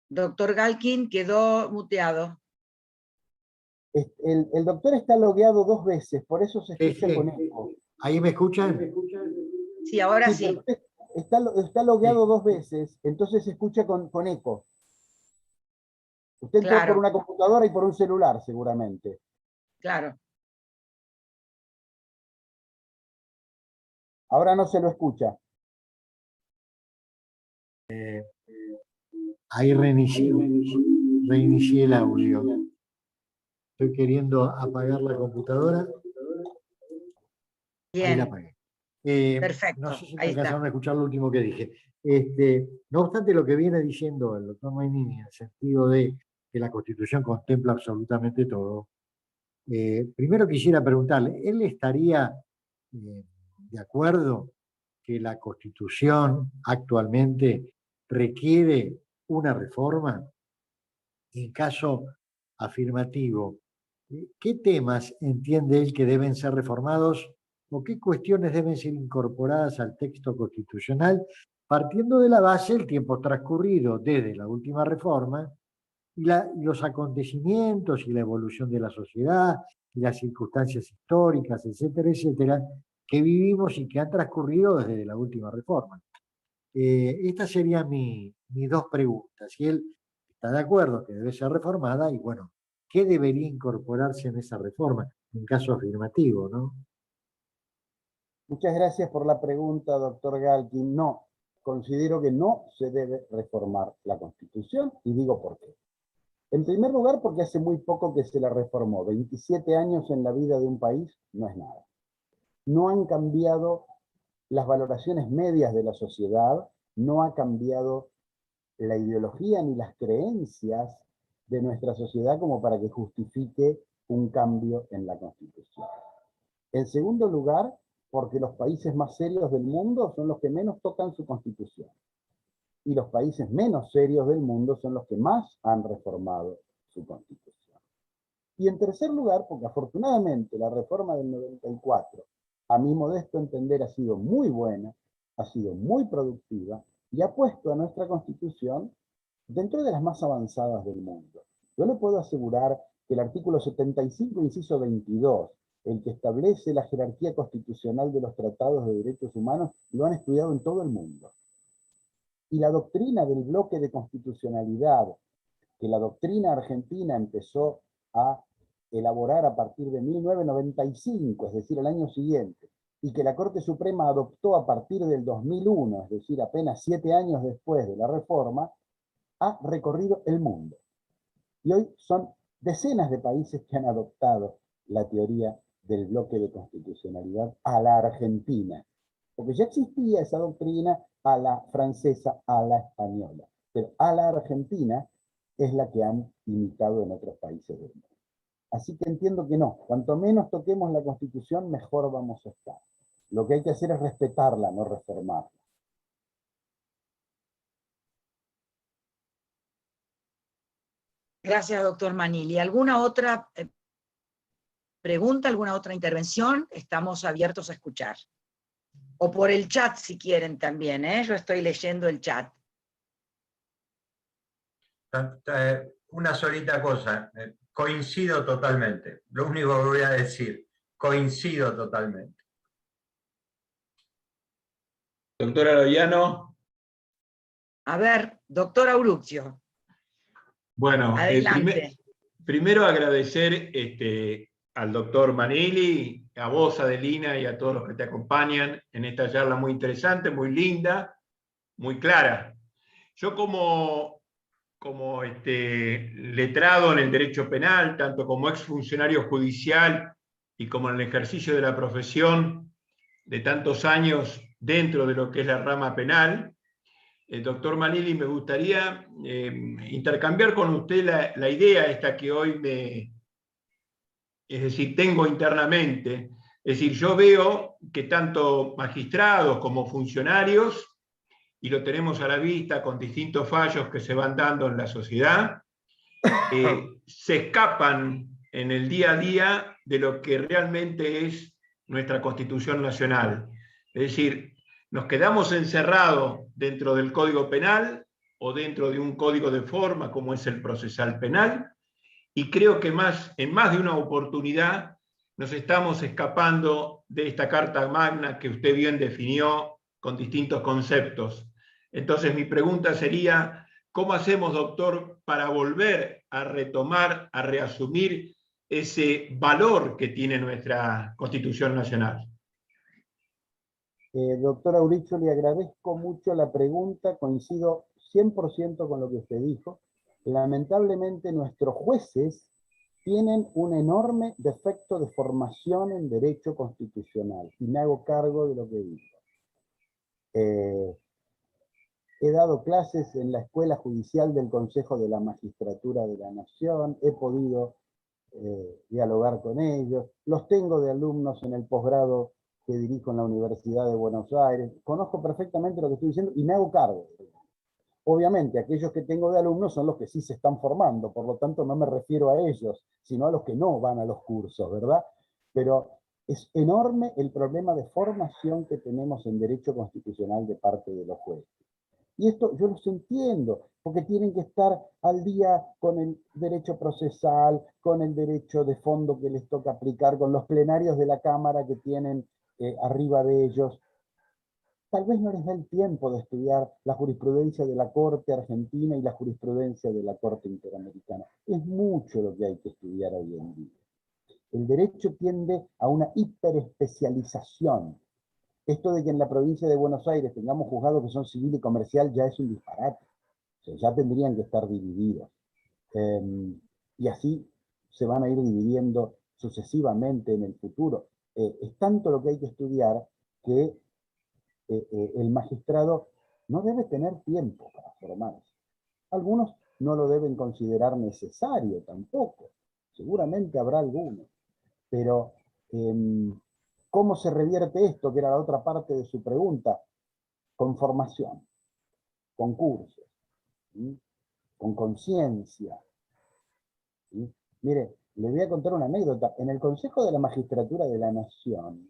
Doctor Galkin quedó muteado. El doctor está logueado 2 veces, por eso se escucha Sí. con eco. ¿Ahí me escuchan? Sí, ahora sí. Está logueado 2 veces, entonces se escucha con eco. Usted entró por una computadora y por un celular, seguramente. Claro. Ahora no se lo escucha. Ahí reinicié el audio. Estoy queriendo apagar la computadora. Bien. Ahí la apagué. Perfecto, No sé si me ahí está. alcanzaron a escuchar lo último que dije. No obstante, lo que viene diciendo el doctor Mainini, en el sentido de que la Constitución contempla absolutamente todo, primero quisiera preguntarle, ¿él estaría de acuerdo que la Constitución actualmente requiere una reforma? En caso afirmativo, ¿qué temas entiende él que deben ser reformados o qué cuestiones deben ser incorporadas al texto constitucional, partiendo de la base del tiempo transcurrido desde la última reforma y los acontecimientos y la evolución de la sociedad y las circunstancias históricas, etcétera, etcétera, que vivimos y que han transcurrido desde la última reforma? Estas serían mis dos preguntas. Si él está de acuerdo que debe ser reformada y, bueno, ¿qué debería incorporarse en esa reforma? En caso afirmativo, ¿no? Muchas gracias por la pregunta, doctor Galkin. No, considero que no se debe reformar la Constitución y digo por qué. En primer lugar, porque hace muy poco que se la reformó. 27 años en la vida de un país no es nada. No han cambiado las valoraciones medias de la sociedad, no ha cambiado la ideología ni las creencias de nuestra sociedad como para que justifique un cambio en la Constitución. En segundo lugar, porque los países más serios del mundo son los que menos tocan su Constitución. Y los países menos serios del mundo son los que más han reformado su Constitución. Y en tercer lugar, porque afortunadamente la reforma del 94, a mi modesto entender, ha sido muy buena, ha sido muy productiva y ha puesto a nuestra Constitución dentro de las más avanzadas del mundo. Yo le puedo asegurar que el artículo 75, inciso 22, el que establece la jerarquía constitucional de los tratados de derechos humanos, lo han estudiado en todo el mundo. Y la doctrina del bloque de constitucionalidad, que la doctrina argentina empezó a elaborar a partir de 1995, es decir, el año siguiente, y que la Corte Suprema adoptó a partir del 2001, es decir, apenas 7 años después de la reforma, ha recorrido el mundo. Y hoy son decenas de países que han adoptado la teoría del bloque de constitucionalidad a la Argentina. Porque ya existía esa doctrina a la francesa, a la española. Pero a la Argentina es la que han imitado en otros países del mundo. Así que entiendo que no. Cuanto menos toquemos la Constitución, mejor vamos a estar. Lo que hay que hacer es respetarla, no reformarla. Gracias, doctor Manili. ¿Alguna otra pregunta, alguna otra intervención? Estamos abiertos a escuchar. O por el chat, si quieren también, ¿eh? Yo estoy leyendo el chat. Una solita cosa, coincido totalmente. Lo único que voy a decir, coincido totalmente. Doctora Loiano. A ver, doctor Auruzio. Bueno, adelante. Primero agradecer al doctor Manili, a vos, Adelina, y a todos los que te acompañan en esta charla muy interesante, muy linda, muy clara. Yo como letrado en el derecho penal, tanto como exfuncionario judicial y como en el ejercicio de la profesión de tantos años dentro de lo que es la rama penal, doctor Manili, me gustaría intercambiar con usted la idea esta que hoy tengo internamente. Es decir, yo veo que tanto magistrados como funcionarios, y lo tenemos a la vista con distintos fallos que se van dando en la sociedad, se escapan en el día a día de lo que realmente es nuestra Constitución Nacional. Es decir, nos quedamos encerrados dentro del Código Penal o dentro de un código de forma como es el procesal penal, y creo que en más de una oportunidad nos estamos escapando de esta Carta Magna que usted bien definió con distintos conceptos. Entonces mi pregunta sería, ¿cómo hacemos, doctor, para volver a retomar, a reasumir ese valor que tiene nuestra Constitución Nacional? Doctora Uricho, le agradezco mucho la pregunta, coincido 100% con lo que usted dijo. Lamentablemente nuestros jueces tienen un enorme defecto de formación en derecho constitucional, y me hago cargo de lo que digo. He dado clases en la Escuela Judicial del Consejo de la Magistratura de la Nación, he podido dialogar con ellos, los tengo de alumnos en el posgrado que dirijo en la Universidad de Buenos Aires, conozco perfectamente lo que estoy diciendo y me hago cargo. Obviamente, aquellos que tengo de alumnos son los que sí se están formando, por lo tanto no me refiero a ellos, sino a los que no van a los cursos, ¿verdad? Pero es enorme el problema de formación que tenemos en derecho constitucional de parte de los jueces. Y esto yo los entiendo, porque tienen que estar al día con el derecho procesal, con el derecho de fondo que les toca aplicar, con los plenarios de la Cámara que tienen arriba de ellos. Tal vez no les da el tiempo de estudiar la jurisprudencia de la Corte Argentina y la jurisprudencia de la Corte Interamericana. Es mucho lo que hay que estudiar hoy en día. El derecho tiende a una hiperespecialización. Esto de que en la provincia de Buenos Aires tengamos juzgados que son civil y comercial ya es un disparate. O sea, ya tendrían que estar divididos. Y así se van a ir dividiendo sucesivamente en el futuro. Es tanto lo que hay que estudiar que el magistrado no debe tener tiempo para formarse. Algunos no lo deben considerar necesario tampoco. Seguramente habrá algunos. Pero ¿cómo se revierte esto? Que era la otra parte de su pregunta. Con formación, con cursos, ¿sí? Con conciencia. ¿Sí? Mire, le voy a contar una anécdota. En el Consejo de la Magistratura de la Nación,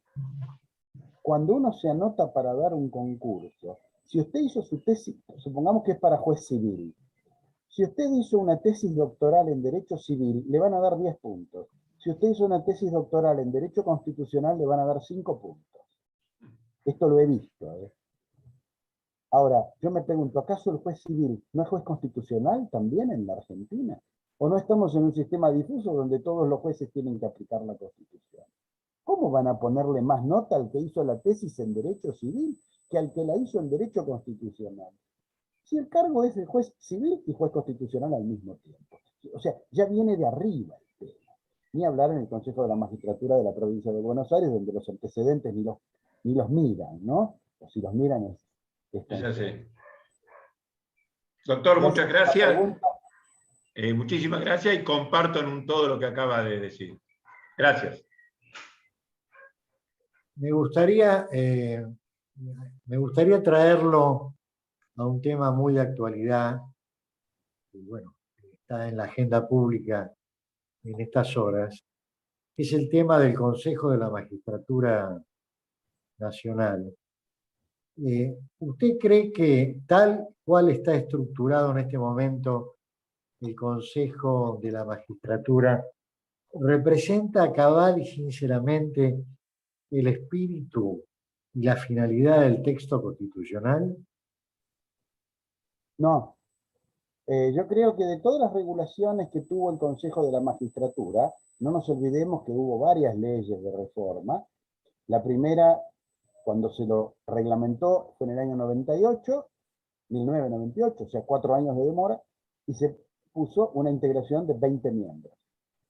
cuando uno se anota para dar un concurso, si usted hizo su tesis, supongamos que es para juez civil, si usted hizo una tesis doctoral en Derecho Civil, le van a dar 10 puntos. Si usted hizo una tesis doctoral en Derecho Constitucional, le van a dar 5 puntos. Esto lo he visto. Ahora, yo me pregunto, ¿acaso el juez civil no es juez constitucional también en la Argentina? ¿O no estamos en un sistema difuso donde todos los jueces tienen que aplicar la Constitución? ¿Cómo van a ponerle más nota al que hizo la tesis en Derecho Civil que al que la hizo en Derecho Constitucional? Si el cargo es de juez civil y juez constitucional al mismo tiempo. O sea, ya viene de arriba el tema. Ni hablar en el Consejo de la Magistratura de la provincia de Buenos Aires, donde los antecedentes ni los miran, ¿no? O si los miran es así. Doctor, muchas gracias. Muchísimas gracias y comparto en todo lo que acaba de decir. Gracias. Me gustaría traerlo a un tema muy de actualidad, y bueno, está en la agenda pública en estas horas, que es el tema del Consejo de la Magistratura Nacional. ¿Usted cree que tal cual está estructurado en este momento el Consejo de la Magistratura representa cabal y sinceramente el espíritu y la finalidad del texto constitucional? No. Yo creo que de todas las regulaciones que tuvo el Consejo de la Magistratura, no nos olvidemos que hubo varias leyes de reforma. La primera, cuando se lo reglamentó, fue en el año 1998, o sea, 4 años de demora, y se puso una integración de 20 miembros.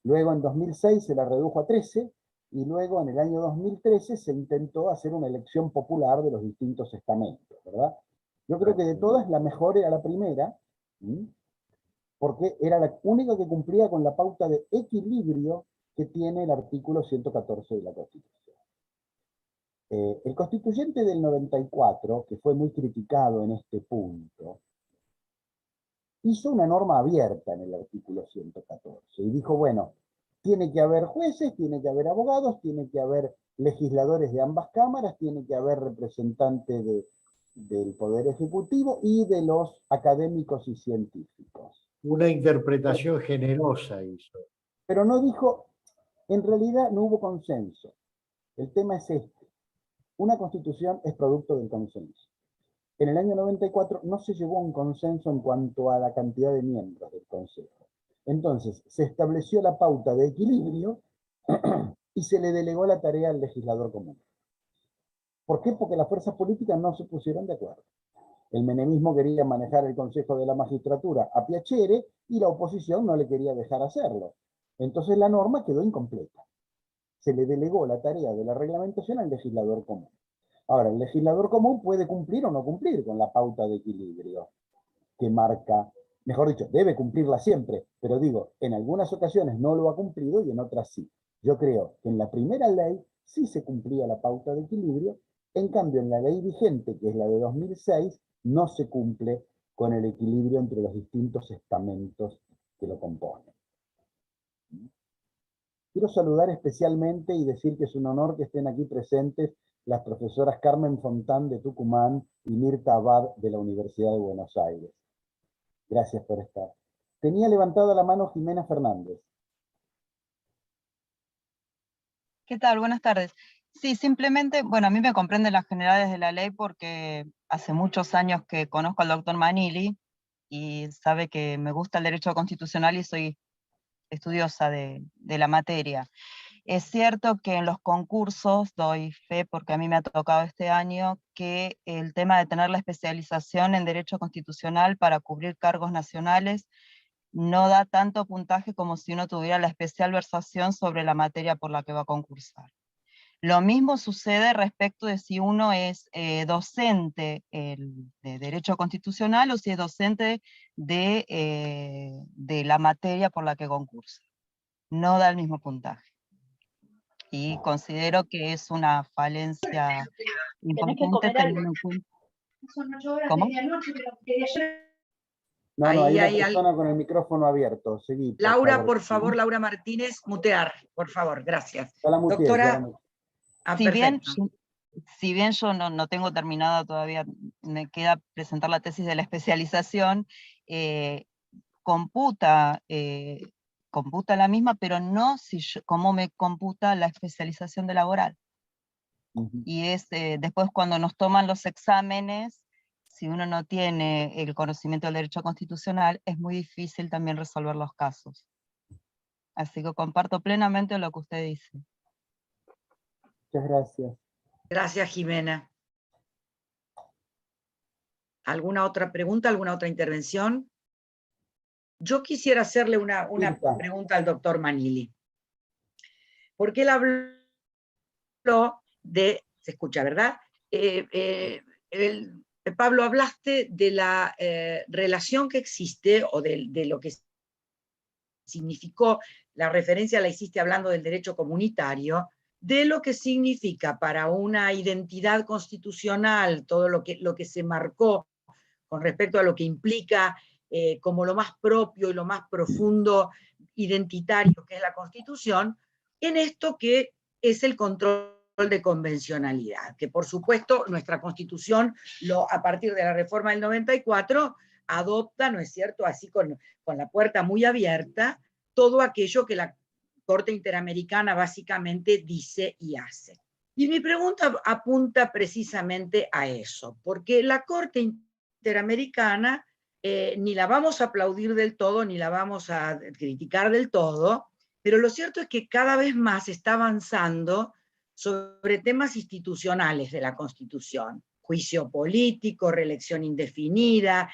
Luego en 2006 se la redujo a 13, y luego en el año 2013 se intentó hacer una elección popular de los distintos estamentos, ¿verdad? Yo creo que de todas la mejor era la primera, porque era la única que cumplía con la pauta de equilibrio que tiene el artículo 114 de la Constitución. El constituyente del 94, que fue muy criticado en este punto, hizo una norma abierta en el artículo 114 y dijo, bueno, tiene que haber jueces, tiene que haber abogados, tiene que haber legisladores de ambas cámaras, tiene que haber representantes del Poder Ejecutivo y de los académicos y científicos. Una interpretación generosa hizo. Pero no dijo, en realidad no hubo consenso. El tema es este. Una constitución es producto del consenso. En el año 94 no se llegó a un consenso en cuanto a la cantidad de miembros del Consejo. Entonces, se estableció la pauta de equilibrio y se le delegó la tarea al legislador común. ¿Por qué? Porque las fuerzas políticas no se pusieron de acuerdo. El menemismo quería manejar el Consejo de la Magistratura a piacere y la oposición no le quería dejar hacerlo. Entonces la norma quedó incompleta. Se le delegó la tarea de la reglamentación al legislador común. Ahora, el legislador común puede cumplir o no cumplir con la pauta de equilibrio que marca, mejor dicho, debe cumplirla siempre, pero digo, en algunas ocasiones no lo ha cumplido y en otras sí. Yo creo que en la primera ley sí se cumplía la pauta de equilibrio, en cambio en la ley vigente, que es la de 2006, no se cumple con el equilibrio entre los distintos estamentos que lo componen. Quiero saludar especialmente y decir que es un honor que estén aquí presentes las profesoras Carmen Fontán de Tucumán y Mirta Abad de la Universidad de Buenos Aires. Gracias por estar. Tenía levantada la mano Jimena Fernández. ¿Qué tal? Buenas tardes. Sí, simplemente, bueno, a mí me comprenden las generalidades de la ley porque hace muchos años que conozco al doctor Manili y sabe que me gusta el derecho constitucional y soy estudiosa de la materia. Es cierto que en los concursos, doy fe porque a mí me ha tocado este año, que el tema de tener la especialización en derecho constitucional para cubrir cargos nacionales no da tanto puntaje como si uno tuviera la especial versación sobre la materia por la que va a concursar. Lo mismo sucede respecto de si uno es docente de Derecho Constitucional o si es docente de la materia por la que concursa. No da el mismo puntaje. Y considero que es una falencia importante teniendo en cuenta. Son 8 horas ¿Cómo? de medianoche, pero quería ayer. No, hay una persona con el micrófono abierto. Seguí, Laura, por favor, Laura Martínez, mutear, por favor, gracias. Ya la muteé, Doctora, perfecto. Si bien yo no tengo terminada todavía, me queda presentar la tesis de la especialización, computa la misma, pero no como me computa la especialización de laboral. Y es después cuando nos toman los exámenes, si uno no tiene el conocimiento del derecho constitucional, es muy difícil también resolver los casos. Así que comparto plenamente lo que usted dice. Muchas gracias. Gracias, Jimena. ¿Alguna otra pregunta, alguna otra intervención? Yo quisiera hacerle una pregunta al doctor Manili. Porque él habló de, se escucha, ¿verdad? Pablo, hablaste de la relación que existe, o de lo que significó, la referencia la hiciste hablando del derecho comunitario, de lo que significa para una identidad constitucional, todo lo que se marcó con respecto a lo que implica como lo más propio y lo más profundo identitario que es la Constitución, en esto que es el control de convencionalidad, que por supuesto nuestra Constitución, a partir de la reforma del 94, adopta, ¿no es cierto?, así con la puerta muy abierta, todo aquello que la Corte Interamericana básicamente dice y hace. Y mi pregunta apunta precisamente a eso, porque la Corte Interamericana ni la vamos a aplaudir del todo, ni la vamos a criticar del todo, pero lo cierto es que cada vez más está avanzando sobre temas institucionales de la Constitución. Juicio político, reelección indefinida.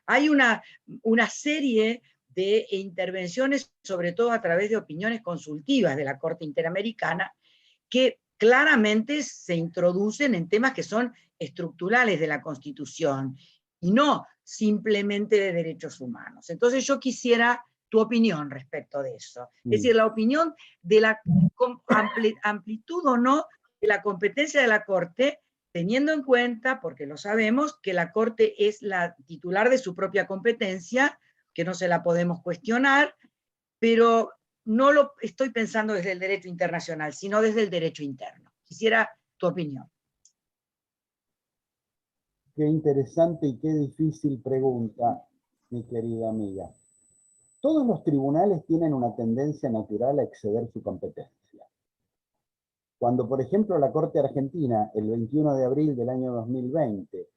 Hay una serie de intervenciones, sobre todo a través de opiniones consultivas de la Corte Interamericana, que claramente se introducen en temas que son estructurales de la Constitución y no simplemente de derechos humanos. Entonces yo quisiera tu opinión respecto de eso. Es decir, la opinión de la amplitud o no de la competencia de la Corte, teniendo en cuenta, porque lo sabemos, que la Corte es la titular de su propia competencia, que no se la podemos cuestionar, pero no lo estoy pensando desde el derecho internacional, sino desde el derecho interno. Quisiera tu opinión. Qué interesante y qué difícil pregunta, mi querida amiga. Todos los tribunales tienen una tendencia natural a exceder su competencia. Cuando, por ejemplo, la Corte Argentina, el 21 de abril del año 2020,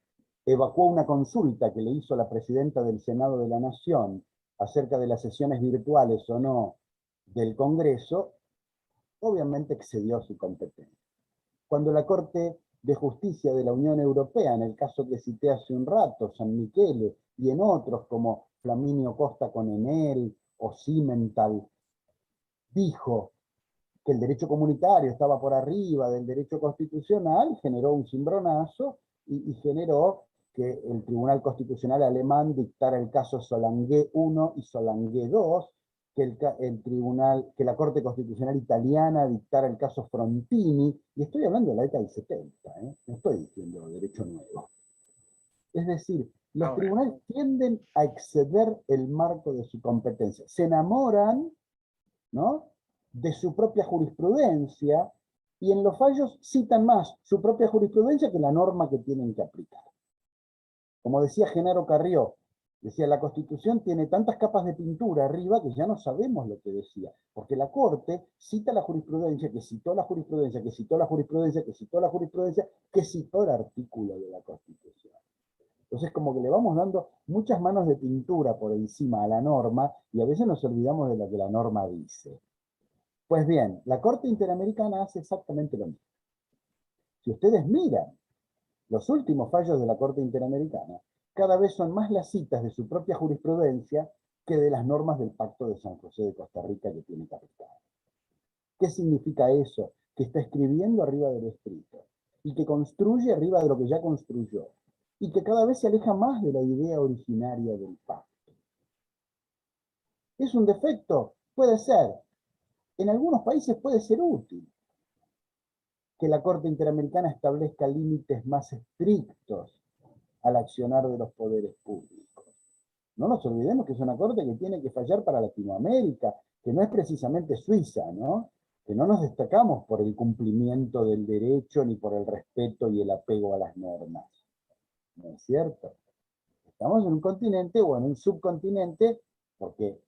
evacuó una consulta que le hizo la presidenta del Senado de la Nación acerca de las sesiones virtuales o no del Congreso, obviamente excedió su competencia. Cuando la Corte de Justicia de la Unión Europea, en el caso que cité hace un rato, San Michele, y en otros como Flaminio Costa con Enel o Cimental, dijo que el derecho comunitario estaba por arriba del derecho constitucional, generó un cimbronazo y generó que el Tribunal Constitucional alemán dictara el caso Solange I y Solange II, que la Corte Constitucional italiana dictara el caso Frontini, y estoy hablando de la década del 70, no estoy diciendo derecho nuevo. Es decir, los tribunales tienden a exceder el marco de su competencia, se enamoran, ¿no?, de su propia jurisprudencia, y en los fallos citan más su propia jurisprudencia que la norma que tienen que aplicar. Como decía Genaro Carrió, decía, la Constitución tiene tantas capas de pintura arriba que ya no sabemos lo que decía, porque la Corte cita la jurisprudencia, que citó la jurisprudencia, que citó la jurisprudencia, que citó la jurisprudencia, que citó el artículo de la Constitución. Entonces, como que le vamos dando muchas manos de pintura por encima a la norma, y a veces nos olvidamos de lo que la norma dice. Pues bien, la Corte Interamericana hace exactamente lo mismo. Si ustedes miran los últimos fallos de la Corte Interamericana, cada vez son más las citas de su propia jurisprudencia que de las normas del Pacto de San José de Costa Rica que tiene que aplicar. ¿Qué significa eso? Que está escribiendo arriba de lo escrito, y que construye arriba de lo que ya construyó, y que cada vez se aleja más de la idea originaria del pacto. ¿Es un defecto? Puede ser. En algunos países puede ser útil que la Corte Interamericana establezca límites más estrictos al accionar de los poderes públicos. No nos olvidemos que es una Corte que tiene que fallar para Latinoamérica, que no es precisamente Suiza, ¿no? Que no nos destacamos por el cumplimiento del derecho ni por el respeto y el apego a las normas. ¿No es cierto? Estamos en un continente o en un subcontinente, porque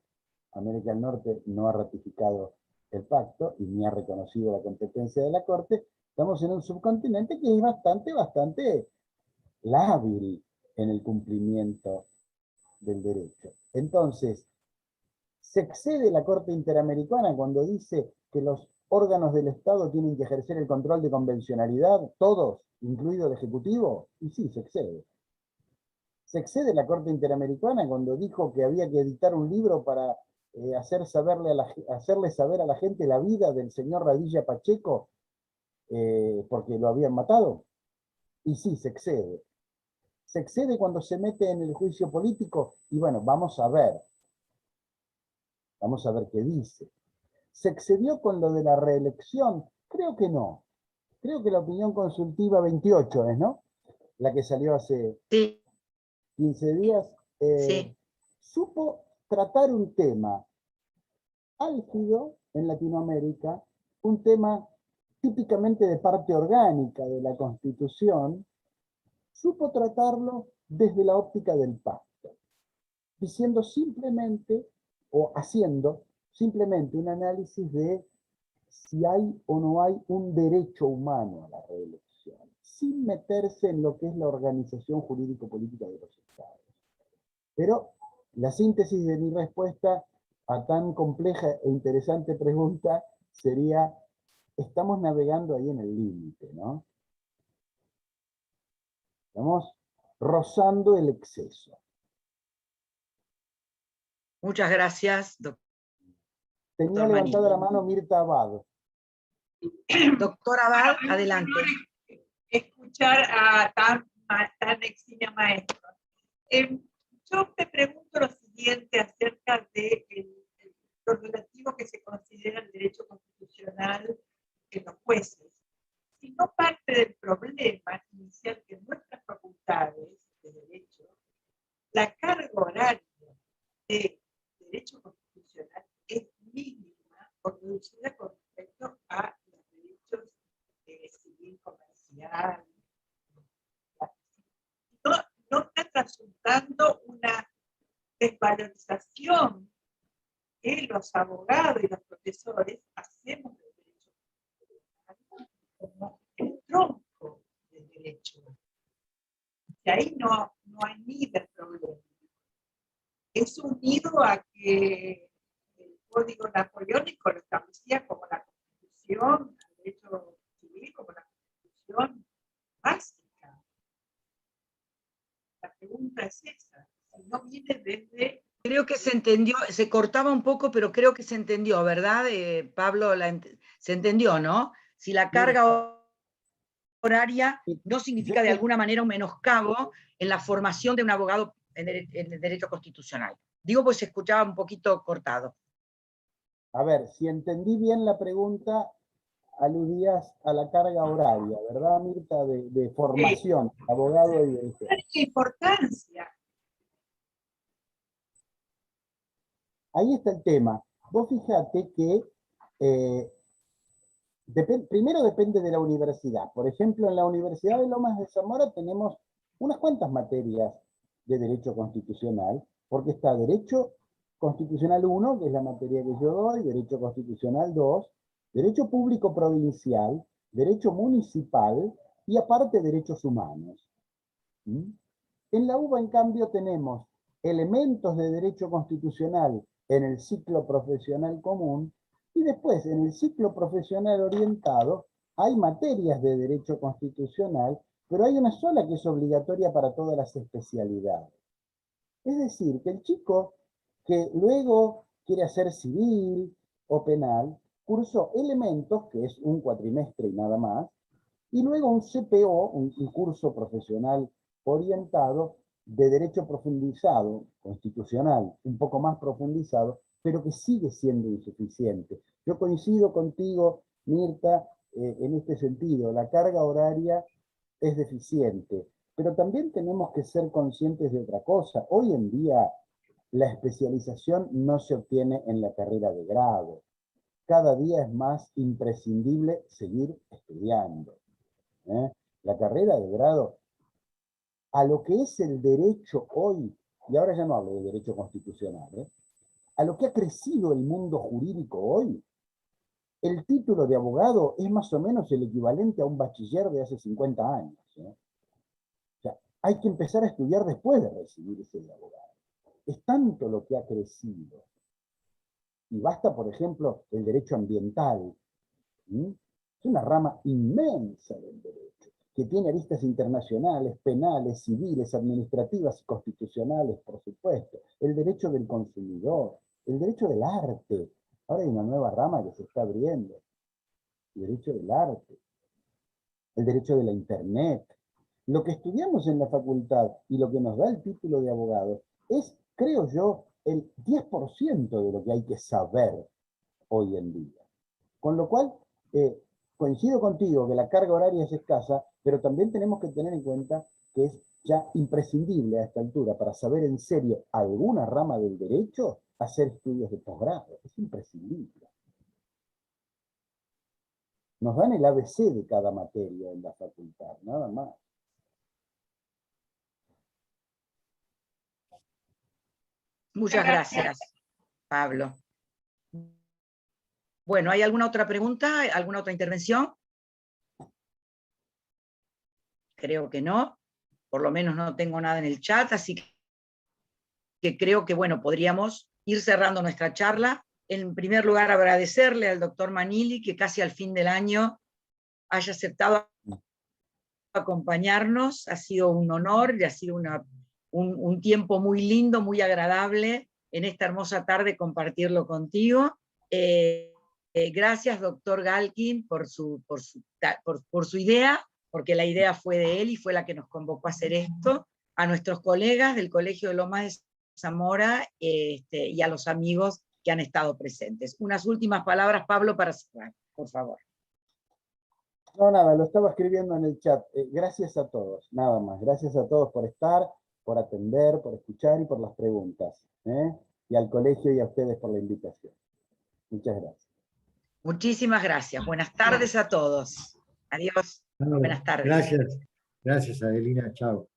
América del Norte no ha ratificado el pacto y ni ha reconocido la competencia de la Corte. Estamos en un subcontinente que es bastante lábil en el cumplimiento del derecho. Entonces, se excede la Corte Interamericana cuando dice que los órganos del Estado tienen que ejercer el control de convencionalidad, todos, incluido el Ejecutivo, y sí, se excede. Se excede la Corte Interamericana cuando dijo que había que editar un libro para hacerle saber a la gente la vida del señor Radilla Pacheco, porque lo habían matado. Y sí, se excede. Se excede cuando se mete en el juicio político, y bueno, vamos a ver qué dice. ¿Se excedió con lo de la reelección? Creo que no. Creo que la opinión consultiva 28 es, ¿no? La que salió hace 15 días. Supo tratar un tema álgido en Latinoamérica, un tema típicamente de parte orgánica de la Constitución, supo tratarlo desde la óptica del pacto, diciendo simplemente, o haciendo simplemente un análisis de si hay o no hay un derecho humano a la reelección, sin meterse en lo que es la organización jurídico-política de los estados. Pero la síntesis de mi respuesta a tan compleja e interesante pregunta sería, estamos navegando ahí en el límite, ¿no? Estamos rozando el exceso. Muchas gracias, doctor. Tenía levantada la mano Mirta Abad. Doctor Abad, adelante. Escuchar a tan eximia maestro. Yo te pregunto lo siguiente acerca de lo relativo que se considera el derecho constitucional en los jueces. Si no parte del problema inicial que en nuestras facultades de derecho, la carga horaria de derecho constitucional es mínima o reducida con respecto a los derechos civil, comercial. No está resultando una desvalorización que los abogados y los profesores hacemos del derecho constitucional como el tronco del derecho. Y ahí no hay ni de problema. Es unido a que el Código Napoleónico lo establecía como la Constitución, el derecho civil como la Constitución básica. La pregunta es esa, si no viene desde... Creo que se entendió, se cortaba un poco, pero creo que se entendió, ¿verdad, Pablo? Se entendió, ¿no? Si la carga horaria no significa de alguna manera un menoscabo en la formación de un abogado en el derecho constitucional. Digo, pues se escuchaba un poquito cortado. A ver, si entendí bien la pregunta, aludías a la carga horaria, ¿verdad, Mirta? De formación, abogado y de... ¿Qué importancia? Ahí está el tema. Vos fíjate que primero depende de la universidad. Por ejemplo, en la Universidad de Lomas de Zamora tenemos unas cuantas materias de Derecho Constitucional, porque está Derecho Constitucional 1, que es la materia que yo doy, Derecho Constitucional 2, Derecho Público Provincial, Derecho Municipal y aparte Derechos Humanos. ¿Mm? En la UBA, en cambio, tenemos elementos de Derecho Constitucional en el ciclo profesional común, y después en el ciclo profesional orientado hay materias de Derecho Constitucional, pero hay una sola que es obligatoria para todas las especialidades. Es decir, que el chico que luego quiere hacer civil o penal, cursó elementos, que es un cuatrimestre y nada más, y luego un CPO, un curso profesional orientado de derecho profundizado, constitucional, un poco más profundizado, pero que sigue siendo insuficiente. Yo coincido contigo, Mirta, en este sentido. La carga horaria es deficiente, pero también tenemos que ser conscientes de otra cosa. Hoy en día la especialización no se obtiene en la carrera de grado. Cada día es más imprescindible seguir estudiando. La carrera de grado, a lo que es el derecho hoy, y ahora ya no hablo de derecho constitucional, a lo que ha crecido el mundo jurídico hoy, el título de abogado es más o menos el equivalente a un bachiller de hace 50 años. O sea, hay que empezar a estudiar después de recibirse de abogado. Es tanto lo que ha crecido. Y basta, por ejemplo, el derecho ambiental. Es una rama inmensa del derecho, que tiene aristas internacionales, penales, civiles, administrativas y constitucionales, por supuesto. El derecho del consumidor, el derecho del arte. Ahora hay una nueva rama que se está abriendo. El derecho del arte. El derecho de la internet. Lo que estudiamos en la facultad y lo que nos da el título de abogado es, creo yo, el 10% de lo que hay que saber hoy en día. Con lo cual, coincido contigo que la carga horaria es escasa, pero también tenemos que tener en cuenta que es ya imprescindible a esta altura, para saber en serio alguna rama del derecho, hacer estudios de posgrado. Es imprescindible. Nos dan el ABC de cada materia en la facultad, nada más. Muchas gracias, Pablo. Bueno, ¿hay alguna otra pregunta? ¿Alguna otra intervención? Creo que no. Por lo menos no tengo nada en el chat, así que creo que, bueno, podríamos ir cerrando nuestra charla. En primer lugar, agradecerle al doctor Manili que casi al fin del año haya aceptado acompañarnos. Ha sido un honor y ha sido un tiempo muy lindo, muy agradable en esta hermosa tarde compartirlo contigo. Gracias, doctor Galkin, por su idea, porque la idea fue de él y fue la que nos convocó a hacer esto. A nuestros colegas del Colegio de Lomas de Zamora y a los amigos que han estado presentes. Unas últimas palabras, Pablo, para cerrar, por favor. No, nada, lo estaba escribiendo en el chat. Gracias a todos, nada más. Gracias a todos por estar, por atender, por escuchar y por las preguntas. Y al colegio y a ustedes por la invitación. Muchas gracias. Muchísimas gracias. Buenas tardes a todos. Adiós. Buenas tardes. Gracias. Gracias, Adelina. Chao.